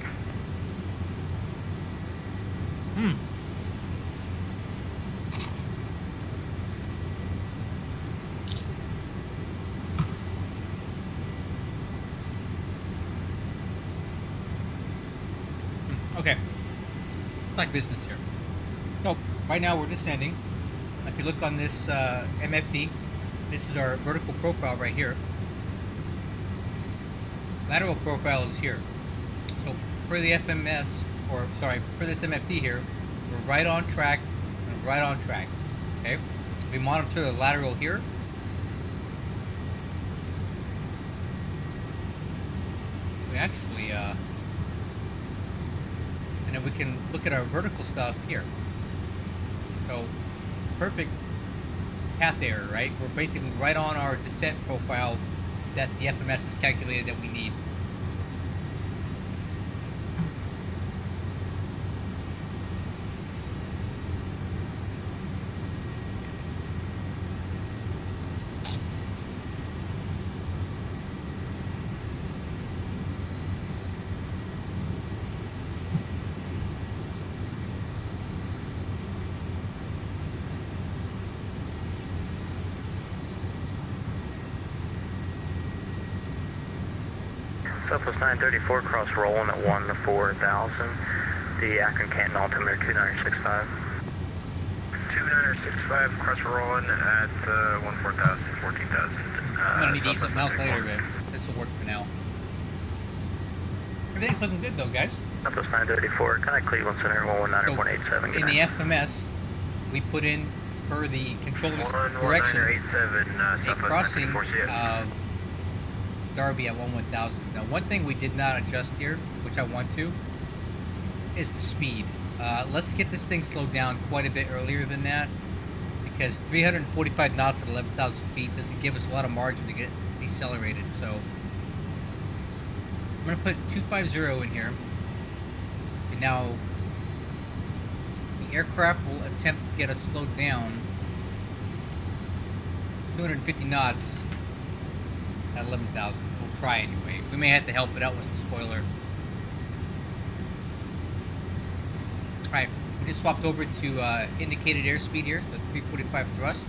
Okay. Like business here. So, right now we're descending. If you look on this MFD, this is our vertical profile right here. Lateral profile is here. So, for the FMS, or sorry, for this MFD here, we're right on track and right on track. Okay? We monitor the lateral here. We actually, and then we can look at our vertical stuff here. So, perfect path error, right? We're basically right on our descent profile that the FMS has calculated that we need. Southwest 934, cross rolling at 1 to 4,000. The Akron Canton altimeter 2965. 2965, cross rolling at 14,000, 14,000. I'm gonna need to eat something else later, but this will work for now. Everything's looking good though, guys. Southwest 934, kind of Cleveland Center 119 or 187. In the FMS, we put in per the controller's direction 11987, a crossing CF. Darby at 11,000. Now, one thing we did not adjust here, which I want to, is the speed. Let's get this thing slowed down quite a bit earlier than that, because 345 knots at 11,000 feet doesn't give us a lot of margin to get decelerated. So I'm going to put 250 in here. And now the aircraft will attempt to get us slowed down 250 knots at 11,000. We'll try anyway. We may have to help it out with some spoiler. Alright, we just swapped over to indicated airspeed here, so 345 thrust.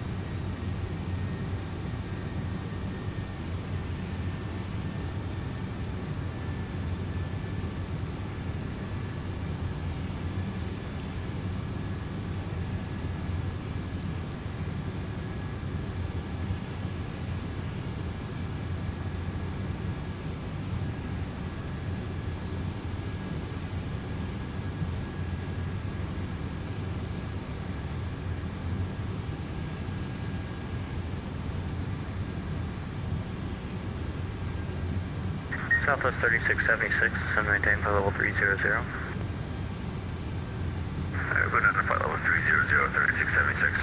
Southwest 3676, descend and maintain flight level 300. Go down to flight level 300, 3676.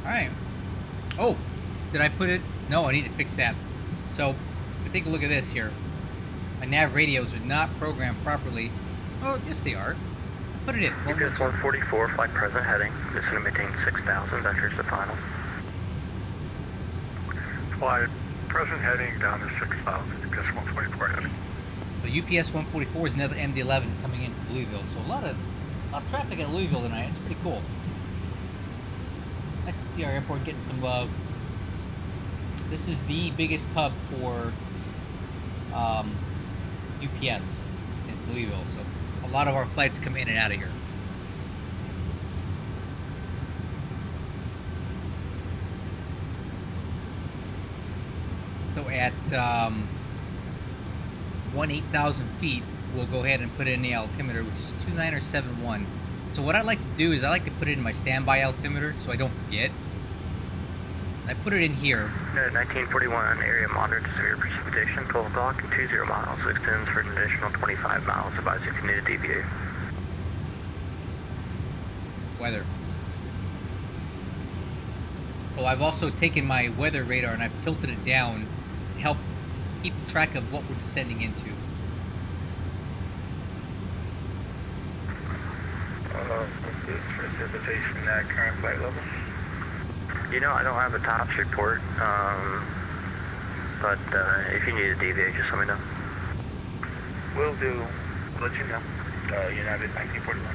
Alright. Oh, did I put it? No, I need to fix that. So, take a look at this here. My nav radios are not programmed properly. Oh, yes they are. Put it in. UPS 144, flight present heading. Descend and maintain 6000, ventures to final. Flight present heading down to 6,000, UPS 144 heading. So UPS 144 is another MD-11 coming into Louisville. So a lot of traffic at Louisville tonight. It's pretty cool. Nice to see our airport getting some love. This is the biggest hub for UPS in Louisville, so a lot of our flights come in and out of here. So at 8,000 feet, we'll go ahead and put in the altimeter, which is 29071. So what I like to do is I like to put it in my standby altimeter so I don't forget. I put it in here. 1941, area moderate to severe precipitation, 12 o'clock and 20 miles. Extends for an additional 25 miles. Advise if you need to deviate. Weather. Oh, I've also taken my weather radar and I've tilted it down to help keep track of what we're descending into. Is precipitation at current flight level? You know, I don't have a tops report, but if you need to deviate, just let me know. Will do. Let you know. United 1941.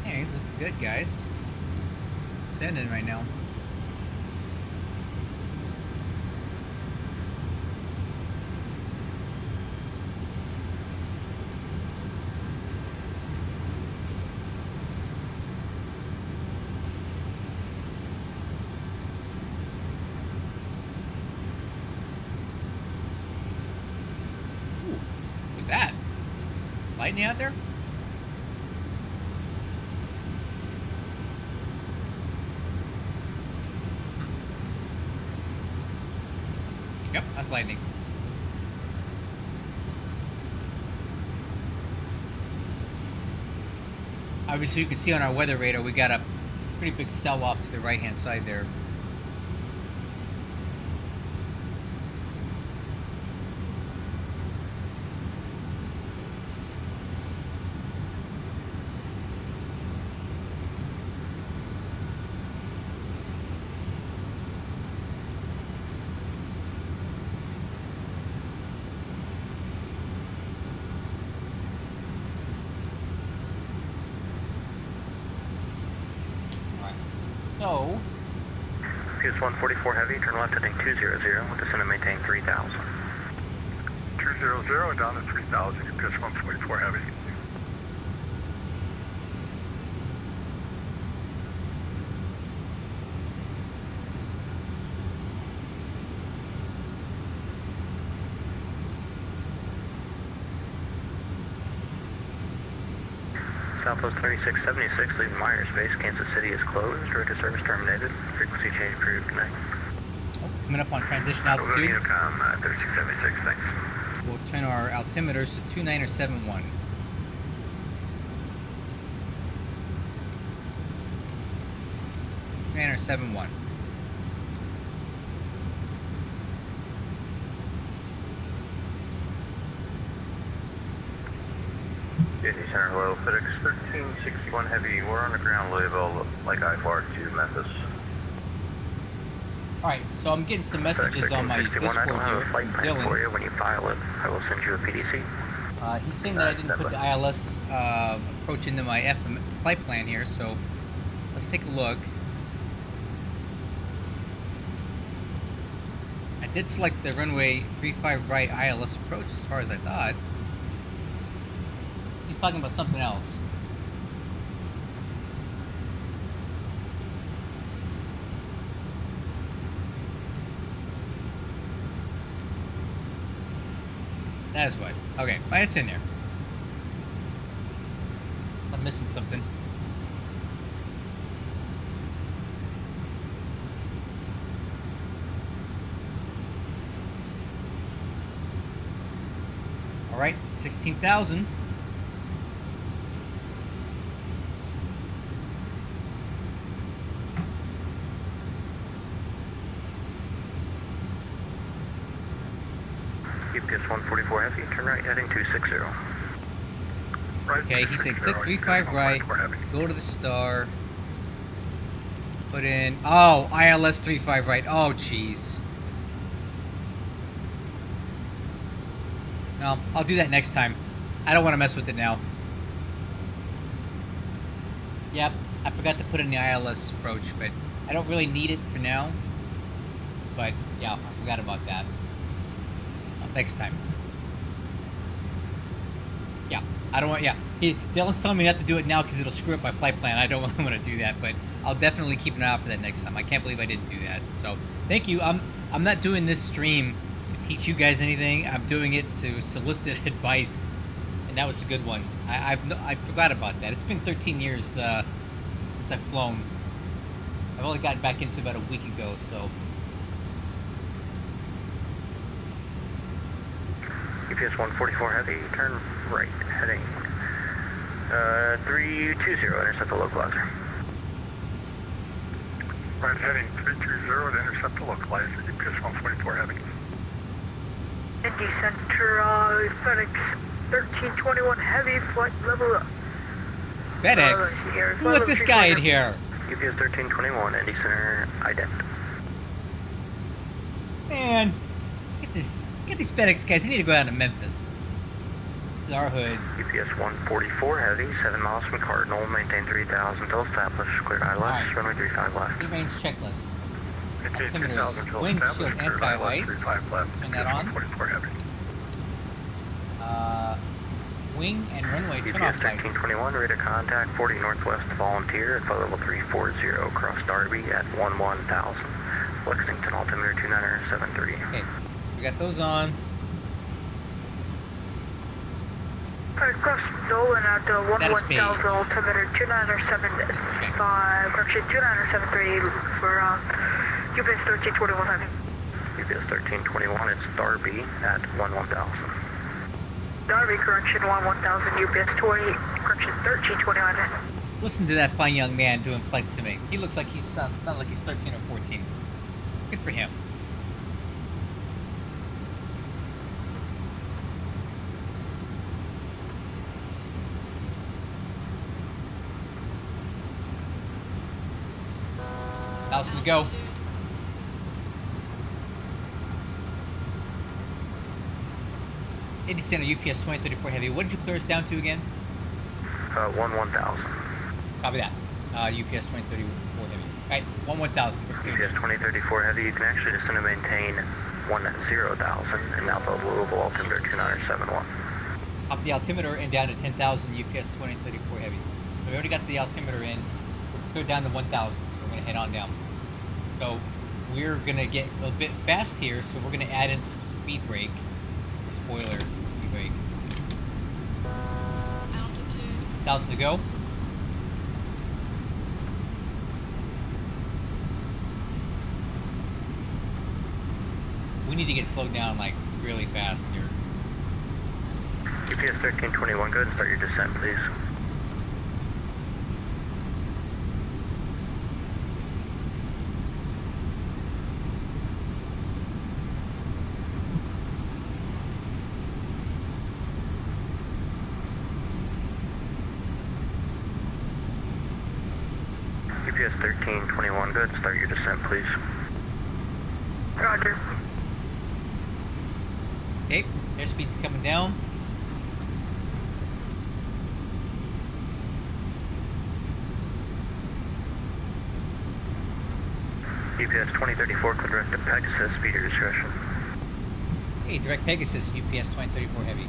Hey, looking good, guys. Sending right now. That lightning out there? Yep, that's lightning. Obviously, you can see on our weather radar we got a pretty big sell-off to the right-hand side there. So, UPS 144 heavy, turn left heading 200, descend and maintain 3000. 200 down to 3,000, UPS 144 heavy. Southwest 3676, leaving Myers Base, Kansas City is closed. Direct service terminated. Frequency change approved. Connect. oh, coming up on transition altitude, Unicom 3676, thanks. we'll turn our altimeters to 29071. $29071. Disney Center, hello. FedEx 1361 heavy. We're on the ground, Louisville, like I-4 to Memphis. Alright, so I'm getting some messages on my Discord I don't have a here flight from plan for Dylan. you. When you file it, I will send you a PDC. He's saying that I didn't put the ILS approach into my flight plan here, so let's take a look. I did select the runway 35 right ILS approach as far as I thought. He's talking about something else. That is what. Okay, but it's in there. I'm missing something. All right, 16,000. UPS 144 Heavy, turn right heading 260. Right, Okay, he said click 35 right, go to the star, put in, oh, ILS 35 right, oh jeez. No, I'll do that next time. I don't want to mess with it now. Yep, I forgot to put in the ILS approach, but I don't really need it for now. But yeah, I forgot about that. Next time. Yeah, I don't want. Yeah, Dylan's telling me not to do it now because it'll screw up my flight plan. I don't want to do that, but I'll definitely keep an eye out for that next time. I can't believe I didn't do that. So thank you. I'm not doing this stream to teach you guys anything. I'm doing it to solicit advice, and that was a good one. I forgot about that. It's been 13 years since I've flown. I've only gotten back into about a week ago, so. UPS 144 Heavy, turn right, heading 320, intercept the localizer. Right, heading 320 to intercept the localizer, UPS 144 Heavy. Indy Center, FedEx 1321 Heavy, flight level up. FedEx? Who let this guy in here? UPS 1321, Indy Center, ident. Man, get these FedEx guys. They need to go down to Memphis. This is our hood. UPS 144 Heavy, 7 miles from Cardinal, maintain 3000 until established, clear ILS, Alright. runway 35 left. Pre-range checklist. Maintain Altimeters. 3000 until Wind established, shield clear ILS, anti-ice. 35 left, Turn UPS that on. 144 Heavy. Wing and runway turn UPS off lights. 1321, radar contact 40 northwest Volunteer at flight level 340, cross Darby at 11,000. Lexington altimeter 2973. Okay, we got those on. Cross Nolan at That is 11,000, altimeter 2975, correction 2973 for UPS 1321 Heavy. UPS 1321, it's Darby at 11,000. Darby, correction 11,000, UPS 20, correction 1321. Listen to that fine young man doing flight simming. He looks like sounds like he's 13 or 14. Good for him. Thousand to go. Indy Center, UPS 2034 Heavy. What did you clear us down to again? 11,000. Copy that. UPS 2034 Heavy. Alright, 11,000. UPS 2034 Heavy, you can actually just send and maintain 10,000 and now the Louisville altimeter 2971. Up the altimeter and down to 10,000 UPS 2034 Heavy. So we already got the altimeter in. We're cleared down to 1,000, so we're going to head on down. So we're going to get a bit fast here, so we're going to add in some speed brake. Spoiler, speed brake. Altitude. 1,000 to go. We need to get slowed down like really fast here. UPS 1321, go ahead and start your descent, please. UPS 1321, go ahead and start your descent, please. Roger. Okay, airspeed's coming down. UPS 2034, clear direct to Pegasus, speed your discretion. Hey, direct Pegasus, UPS 2034 Heavy.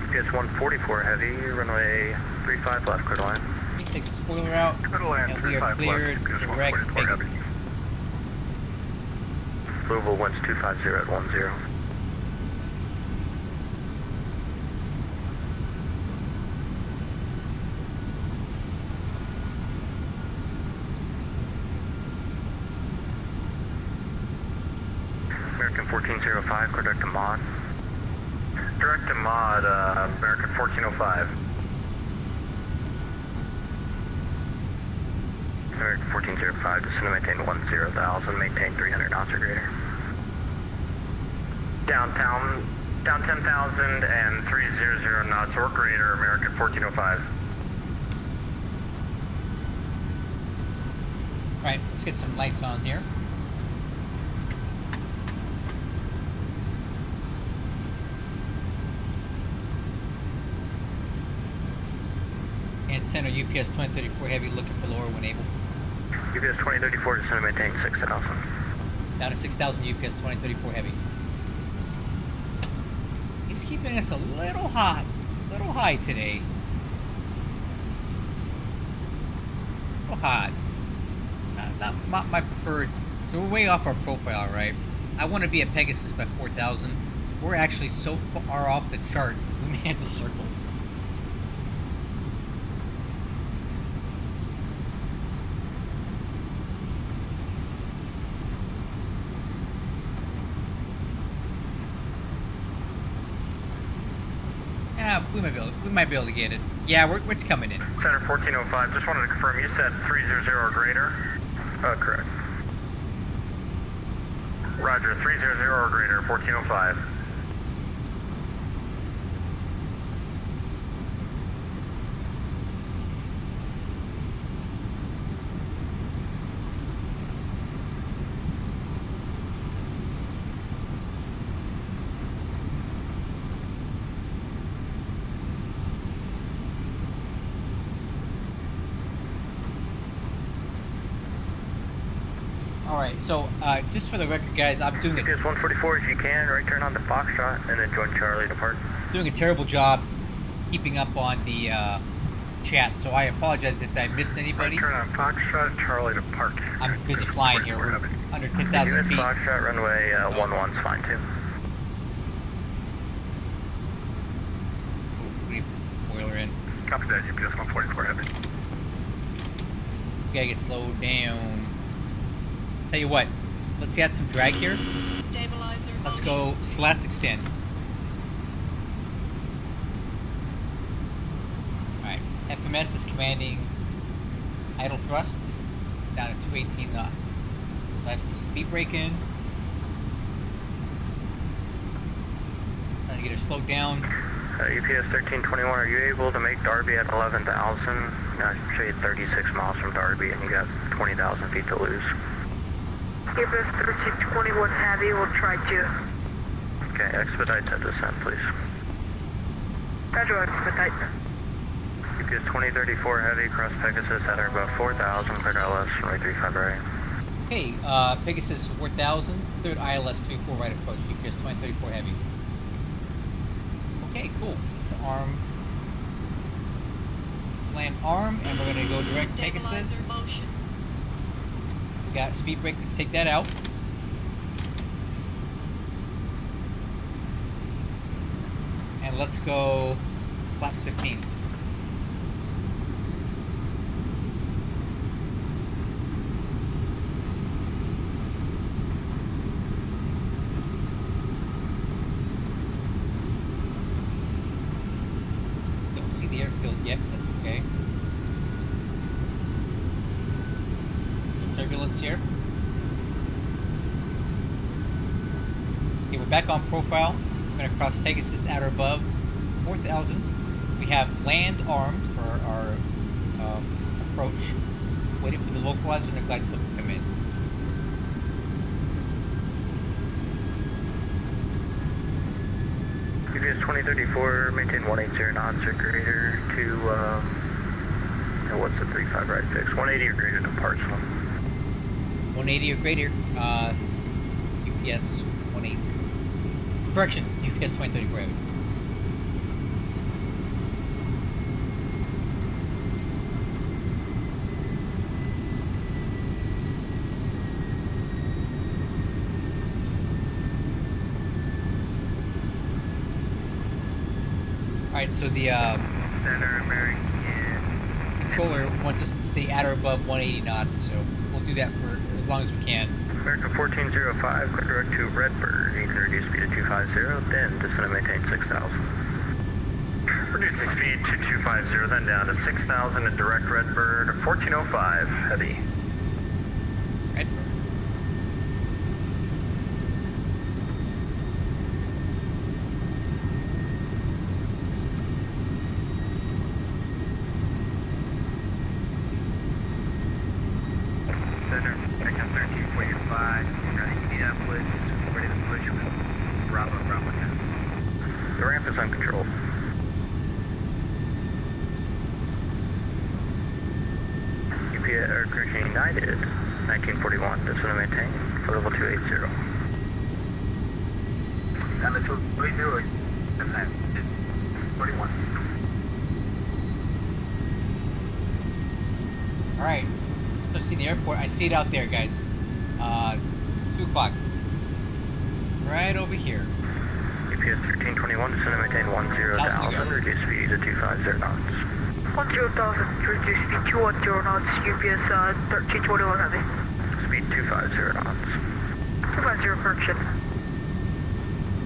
UPS 144 Heavy, runway 35 left, clear to land. He takes the spoiler out, Clear to land, and we are 35 cleared left, UPS direct 144 Heavy. Pegasus. Louisville winds 250 at 10. 1405, direct to mod. Direct to mod, American 1405. American 1405, descend to maintain 10,000, maintain 300 knots or greater. Down 10,000 and 300 knots or greater, American 1405. Alright, let's get some lights on here. And center UPS 2034 Heavy looking for lower when able. UPS 2034, descend to maintain 6,000. Down to 6,000 UPS 2034 Heavy. He's keeping us a little hot, a little high today. A little hot. Not my preferred. So we're way off our profile, right? I want to be at Pegasus by 4,000. We're actually so far off the chart, we may have to circle. Yeah, we might be able to get it. Yeah, it's coming in. Center 1405, just wanted to confirm, you said 300 or greater? Correct. Roger, 300 or greater, 1405. Alright, so just for the record, guys, I'm doing UPS 144 if you can, right turn on the Foxtrot, and then join Charlie to park. a terrible job keeping up on the chat, so I apologize if I missed anybody. Right turn on Foxtrot, Charlie to park. I'm busy flying here. We're under 10,000 feet. Foxtrot, runway 11's fine too. Ooh, we need to put the spoiler in. Copy that, UPS 144 heavy. We gotta get slowed down. Tell you what, let's add some drag here. Stabilizer. Let's go slats extend. Alright, FMS is commanding idle thrust down to 218 knots. Let's do speed brake in. Trying to get her slowed down. UPS 1321, are you able to make Darby at 11,000? I show you 36 miles from Darby and you got 20,000 feet to lose. UPS 1321 Heavy will try to. Okay, expedite that descent, please. Roger, expedite. UPS 2034 Heavy, cross Pegasus at or above 4,000, cleared ILS, runway 35 right. Hey, Pegasus 4000, cleared ILS 34 right approach, UPS 2034 Heavy. Okay, cool. It's arm. Land arm, and we're gonna go direct Pegasus. Stabilizer motion. We got speed brake, let's take that out. And let's go flaps 15. Don't see the airfield yet, that's okay. Turbulence here. Okay, we're back on profile. We're going to cross Pegasus at or above 4,000. We have land armed for our approach. Waiting for the localizer and the glide slope to come in. UPS 2034, maintain 180 knots or greater to, what's the 35 right fix? 180 or greater to Parksville. 180 or greater, UPS 180. Correction, UPS 2034 heavy. Alright, so the Center American. controller wants us to stay at or above 180 knots, so we'll do that for as long as we can. American 1405, clear direct to Redbird. You can reduce speed to 250, then descend and maintain 6,000. Reducing speed to 250, then down to 6,000 and direct Redbird 1405 heavy. Redbird. Center, American 1345, running Indianapolis, ready to push with Bravo 10. The ramp is uncontrolled. UPS Aircraft United 1941, descend and maintain for level 280. And let's redo it. And then 41. All right. Let's see the airport. I see it out there, guys. 2 o'clock. Right over here. UPS 1321, descend and maintain 10,000, reduce speed to 250 knots. 10,000, reduce speed 210 knots, UPS 1321 heavy. Speed 250 knots. 250 correction.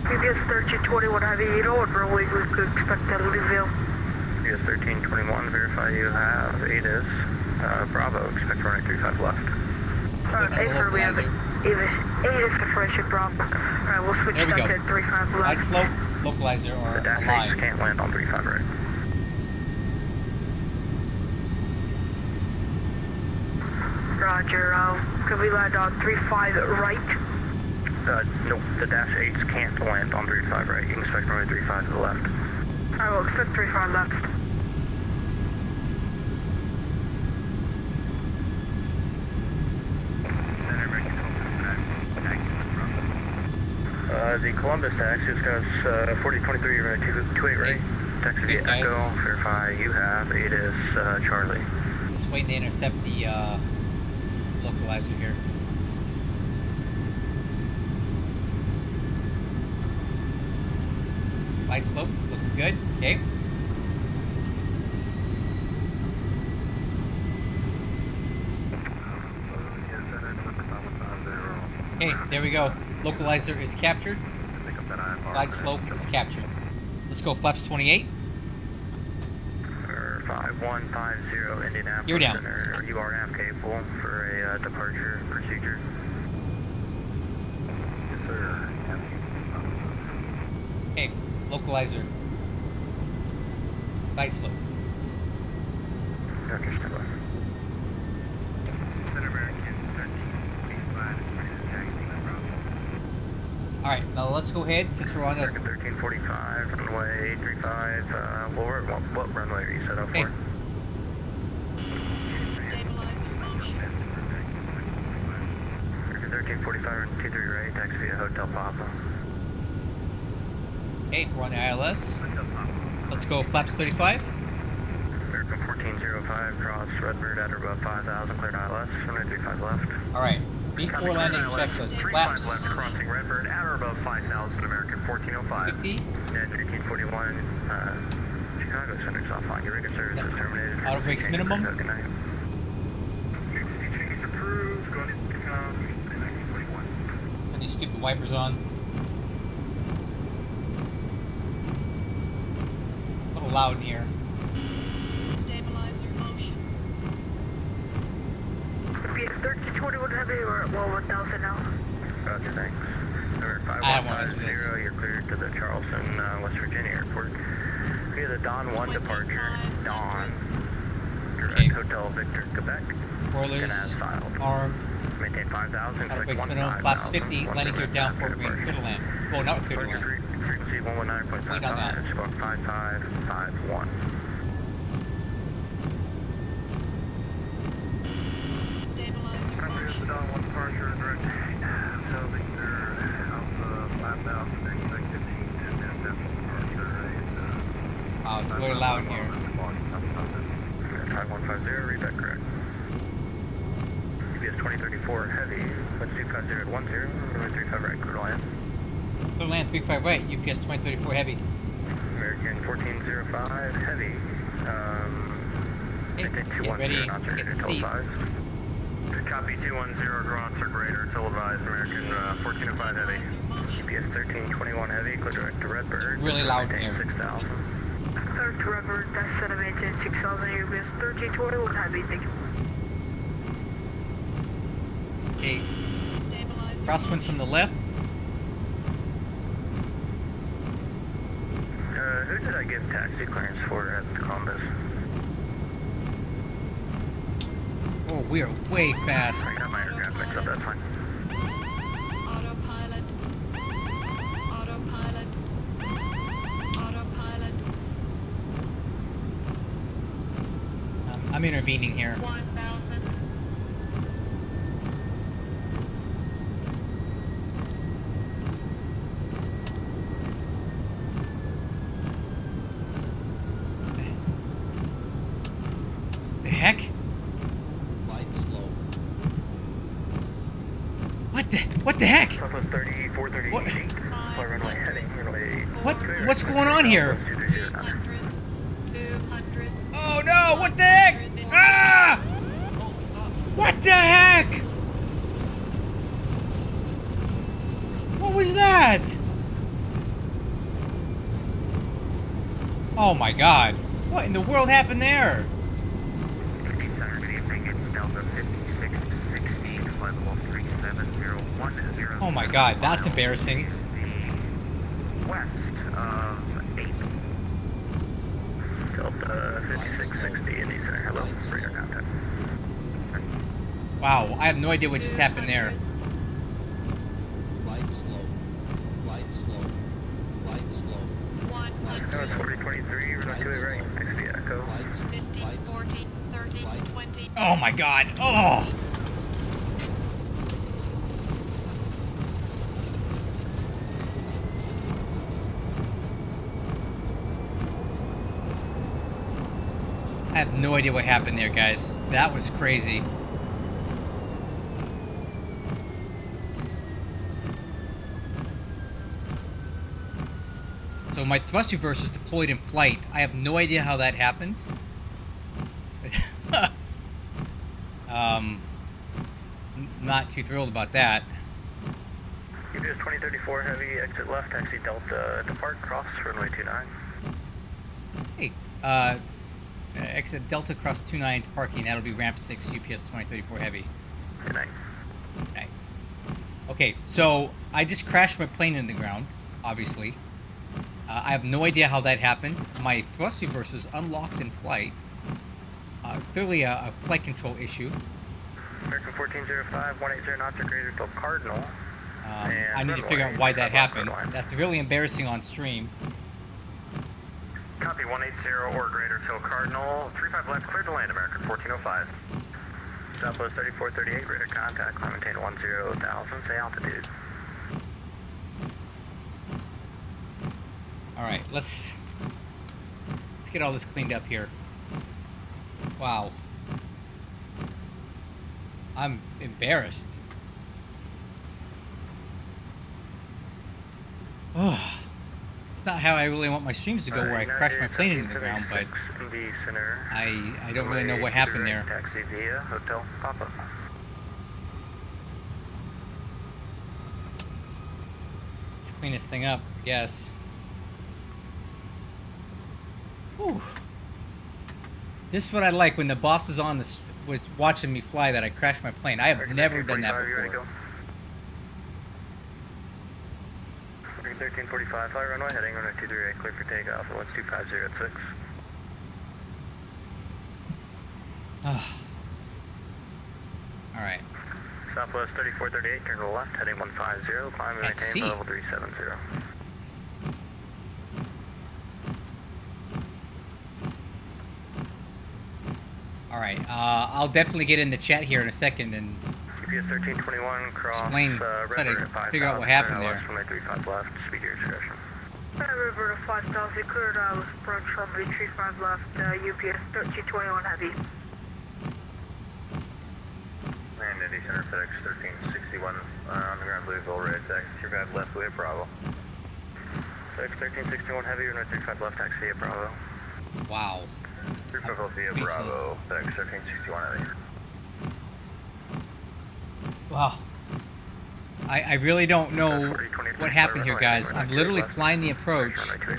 UPS 1321 heavy, you know what runway we could expect at Louisville? UPS 1321, verify you have ATIS. Bravo, expect runway 35 left. Affirm, we have ATIS confirmation, Bravo. Alright, we'll switch There we up go. to 35 left. Light slope, localizer, or The dash alive. 8s can't land on 35 right. Roger, can we land on 35 right? Nope, the dash 8s can't land on 35 right. You can expect runway 35 to the left. I will expect 35 left. Center, American 12, The Columbus taxi is goes 4023, runway 28 right. Taxi Good, via guys. Echo, verify you have ATIS Charlie. Just waiting to intercept the localizer here. Light slope, looking good. Okay. Okay, there we go. Localizer is captured. Glide slope is captured. Let's go flaps 28. 5150 Indianapolis You're down. Center. You are nav capable for a departure procedure. Yes, sir. Okay, localizer. Glide slope. Roger, stand by. Center, American 1345 is ready to taxi. Alright, now let's go ahead since we're on the. American 1345, runway 35, what runway are you set up Okay. for? Stabilize your motion. American 1345, 23 right, taxi via Hotel Papa. Okay, we're on the ILS. Let's go flaps 35. American 1405, cross Redbird at or above 5,000, cleared ILS, runway 35 left. Alright, before landing, check those 35 left, flaps. crossing Redbird at or above 5,000, American 1405. 50. And 1341, Chicago Center's offline. Your regular service is terminated. Auto brakes minimum. Good night. CTG is approved, going to come 1941. Put these stupid wipers on. A little loud in here. Stabilize your motion. UPS 1321 heavy, we're at 1,000 now. Roger, thanks. Number I have one as this. 5150, you're cleared to the Charleston, West Virginia airport. Via the Dawn 1 departure. Dawn. Direct Okay. Hotel Victor, Quebec. And Spoilers, as filed. armed, Maintain 5,000. auto click brakes 15 minimum, flaps miles, 50, landing gear down, after 4 green, departure. clear to land. Well, not clear to Departure land. frequency 119.55, Wait on that. squawk 5551. Stabilize your Here's the motion. Dawn 1 departure, direct Hotel Victor, Alpha 5,000, expect 15 to NSF departure. Oh, it's really loud in here. 5150, read that correct. UPS 2034 heavy, let's do 50 at 10, runway 35 right, clear to land. Clear to land, 35 right, UPS 2034 heavy. American 1405 heavy, Okay, maintain let's get 210 ready, knots, let's get the until seat. 5. Copy 210, Grants or greater, till advised, American 1405 heavy. UPS 1321 heavy, clear direct to Redbird. Really loud in here. 6000. Direct to Redbird, that's set of maintain 6000, UPS 1321 heavy, thank you. Okay, Stabilize your crosswind motion. from the left. Who did I give taxi clearance for at Columbus? Oh, we are way fast. I got my aircraft mixed up, that's fine. Autopilot. Autopilot. Autopilot. I'm intervening here. 1000. The heck? Light slow. What the heck? Southwest 3438. What? Fly runway heading, runway. What's going on here? 300. 200. Oh no, what the heck? Ah! What the heck? What was that? Oh my god. What in the world happened there? Saturday evening, it's Delta 5660, flight level 3701. Oh my god, that's embarrassing. The west of 8. Delta 5660, Indy Center, hello, radar contact. Wow, I have no idea what just happened there. Light slow. Light slow. Light slow. 200. 4023, runway 28 right, taxi Echo. Lights. 50, Lights. 40, 30, 20. Oh my god. Oh. I have no idea what happened there, guys. That was crazy. So my thrust reverser is deployed in flight. I have no idea how that happened. Not too thrilled about that. UPS 2034 heavy, exit left, taxi Delta, depart, cross, runway 29. Hey, exit Delta cross 29 to parking. That'll be ramp 6, UPS 2034 heavy. Good night. Okay. Okay, so I just crashed my plane in the ground, obviously. I have no idea how that happened. My thrust reverser is unlocked in flight. Clearly a flight control issue. American 1405, 180 knots or greater till Cardinal. I need to figure out why that happened. That's really embarrassing on stream. Copy 180 or greater till Cardinal. 35 left, clear to land, American 1405. Southwest 3438, radar contact, climb maintain 10,000, say altitude. Alright, let's get all this cleaned up here. Wow. I'm embarrassed. Oh, it's not how I really want my streams to go, where I crash my plane into the ground, but MD Center. I don't really know what happened there. Taxi via Hotel Papa. Let's clean this thing up, I guess. Whew. This is what I like when the boss is on this, was watching me fly, that I crashed my plane. I have never done that before. 1345, fly runway, heading runway 238, clear for takeoff, 125 at 6. Alright. Southwest 3438, turn to the left, heading 150, climb and At sea. maintain level 370. Alright, I'll definitely get in the chat here in a second and UPS 1321, cross, explain, try to figure out what happened there. Runway 35 left, speed your discretion. River to 5000, cleared out, approach runway 35 left, UPS 1321 heavy. And Indy Center, FedEx 1361, on the ground, Louisville, red, taxi 35 left, Louis Bravo. FedEx 1361 heavy, runway 35 left, taxi via Bravo. wow. 35 via Speechless. Bravo, FedEx 1361 heavy. Wow. I really don't know what happened here, guys. I'm literally flying the approach,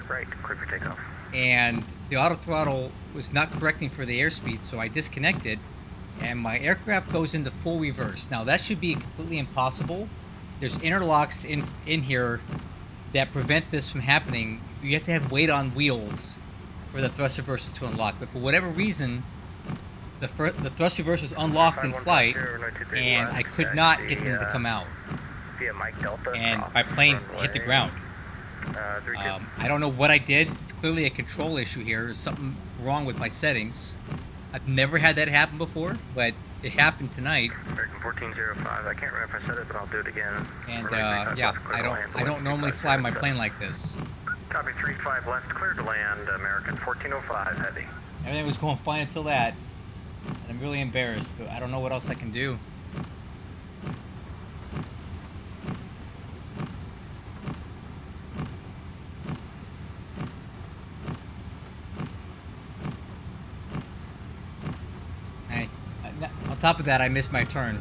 Right, clear for takeoff. and the auto throttle was not correcting for the airspeed, so I disconnected, and my aircraft goes into full reverse. Now, that should be completely impossible. There's interlocks in here that prevent this from happening. You have to have weight on wheels for the thrust reversers to unlock, but for whatever reason, the thrust reversers unlocked in flight, and I could not get them to come out. Via Mike Delta. And my plane hit the ground. I don't know what I did. It's clearly a control issue here. There's something wrong with my settings. I've never had that happen before, but it happened tonight. American 1405. I can't remember if I said it, but I'll do it again. And yeah, I don't normally fly my plane like this. Copy 35 left, clear to land. American 1405 heavy. Everything was going fine until that. And I'm really embarrassed, but I don't know what else I can do. On top of that, I missed my turn.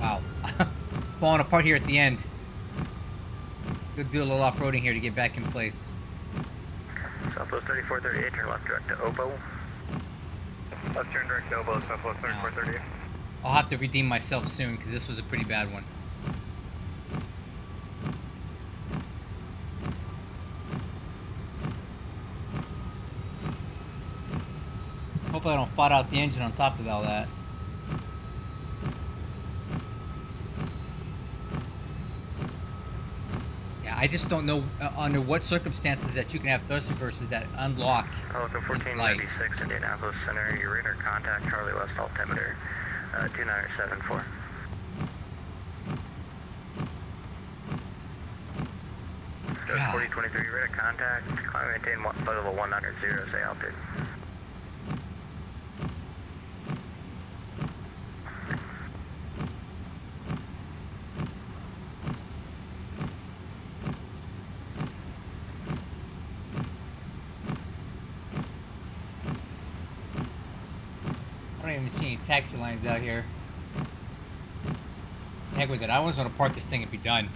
Wow. Falling apart here at the end. Go do a little off-roading here to get back in place. Southwest 3438, turn left direct to Obo. Left turn direct to Obo, Southwest 3438. I'll have to redeem myself soon because this was a pretty bad one. Hopefully I don't flat out the engine on top of all that. Yeah, I just don't know under what circumstances that you can have thrust reversers that unlock. Oh, so 1496 Indianapolis Center, your radar contact, Charlie West altimeter, 2974. So 4023 radar contact, climb maintain flight level 190, say altitude. I don't even see any taxi lines out here. Heck with it. I was gonna park this thing and be done.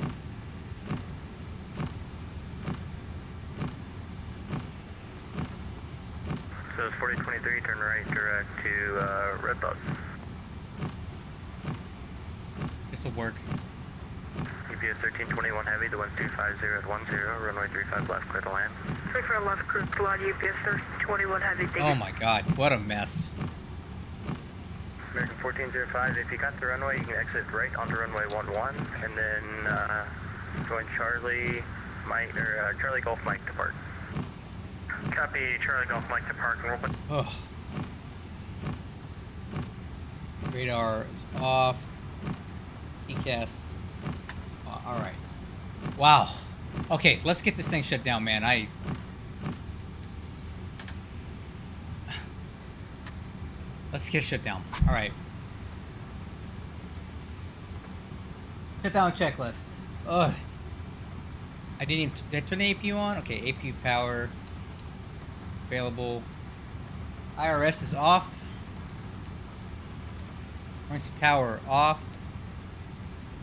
So it's 4023, turn right direct to Red Bug. This'll work. UPS 1321 heavy, the 1250 at 10, runway 35 left, clear to land. 35 left, clear to land, UPS 1321 heavy. Oh my god, what a mess. American 1405, if you got the runway, you can exit right onto runway 11, and then join Charlie Golf Mike to park. Copy, Charlie Golf Mike to park, and we'll put... Oh. Radar is off. ECAS. Alright. Wow. Okay, let's get this thing shut down, man. Let's get shut down. Alright. Shut down checklist. Ugh. I didn't even... Did I turn the APU on? Okay, APU power. Available. IRS is off. Emergency power off.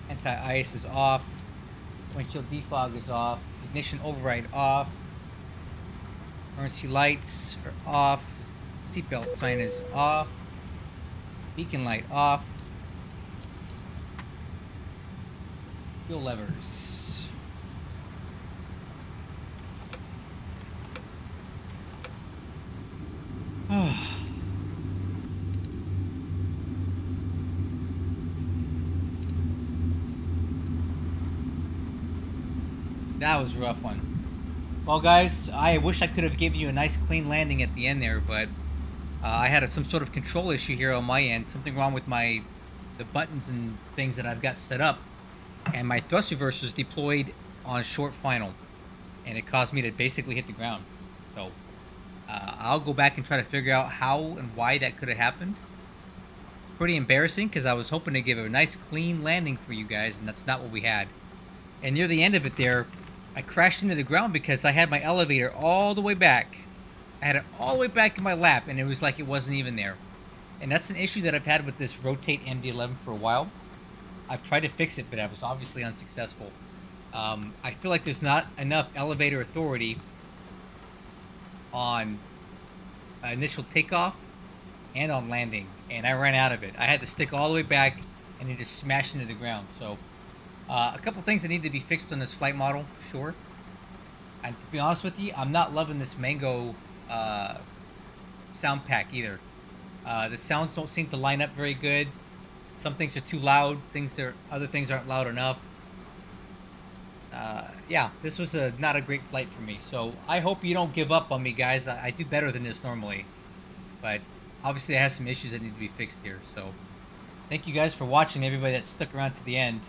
Anti-ice is off. Windshield defog is off. Ignition override off. Emergency lights are off. Seatbelt sign is off. Beacon light off. Fuel levers. That was a rough one. Well, guys, I wish I could have given you a nice clean landing at the end there, but I had some sort of control issue here on my end. Something wrong with the buttons and things that I've got set up, and my thrust reversers deployed on short final, and it caused me to basically hit the ground. So I'll go back and try to figure out how and why that could have happened. It's pretty embarrassing because I was hoping to give a nice clean landing for you guys, and that's not what we had. And near the end of it there, I crashed into the ground because I had my elevator all the way back. I had it all the way back in my lap, and it was like it wasn't even there. And that's an issue that I've had with this rotate MD-11 for a while. I've tried to fix it, but I was obviously unsuccessful. I feel like there's not enough elevator authority on initial takeoff and on landing, and I ran out of it. I had to stick all the way back and then just smash into the ground. So a couple things that need to be fixed on this flight model, for sure. And to be honest with you, I'm not loving this Mango sound pack either. The sounds don't seem to line up very good. Some things are too loud. Other things aren't loud enough. Yeah, this was not a great flight for me. So I hope you don't give up on me, guys. I do better than this normally, but obviously I have some issues that need to be fixed here. So thank you guys for watching. Everybody that stuck around to the end.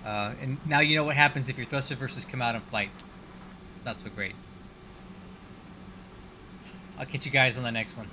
And now you know what happens if your thruster versus come out in flight. Not so great. I'll catch you guys on the next one.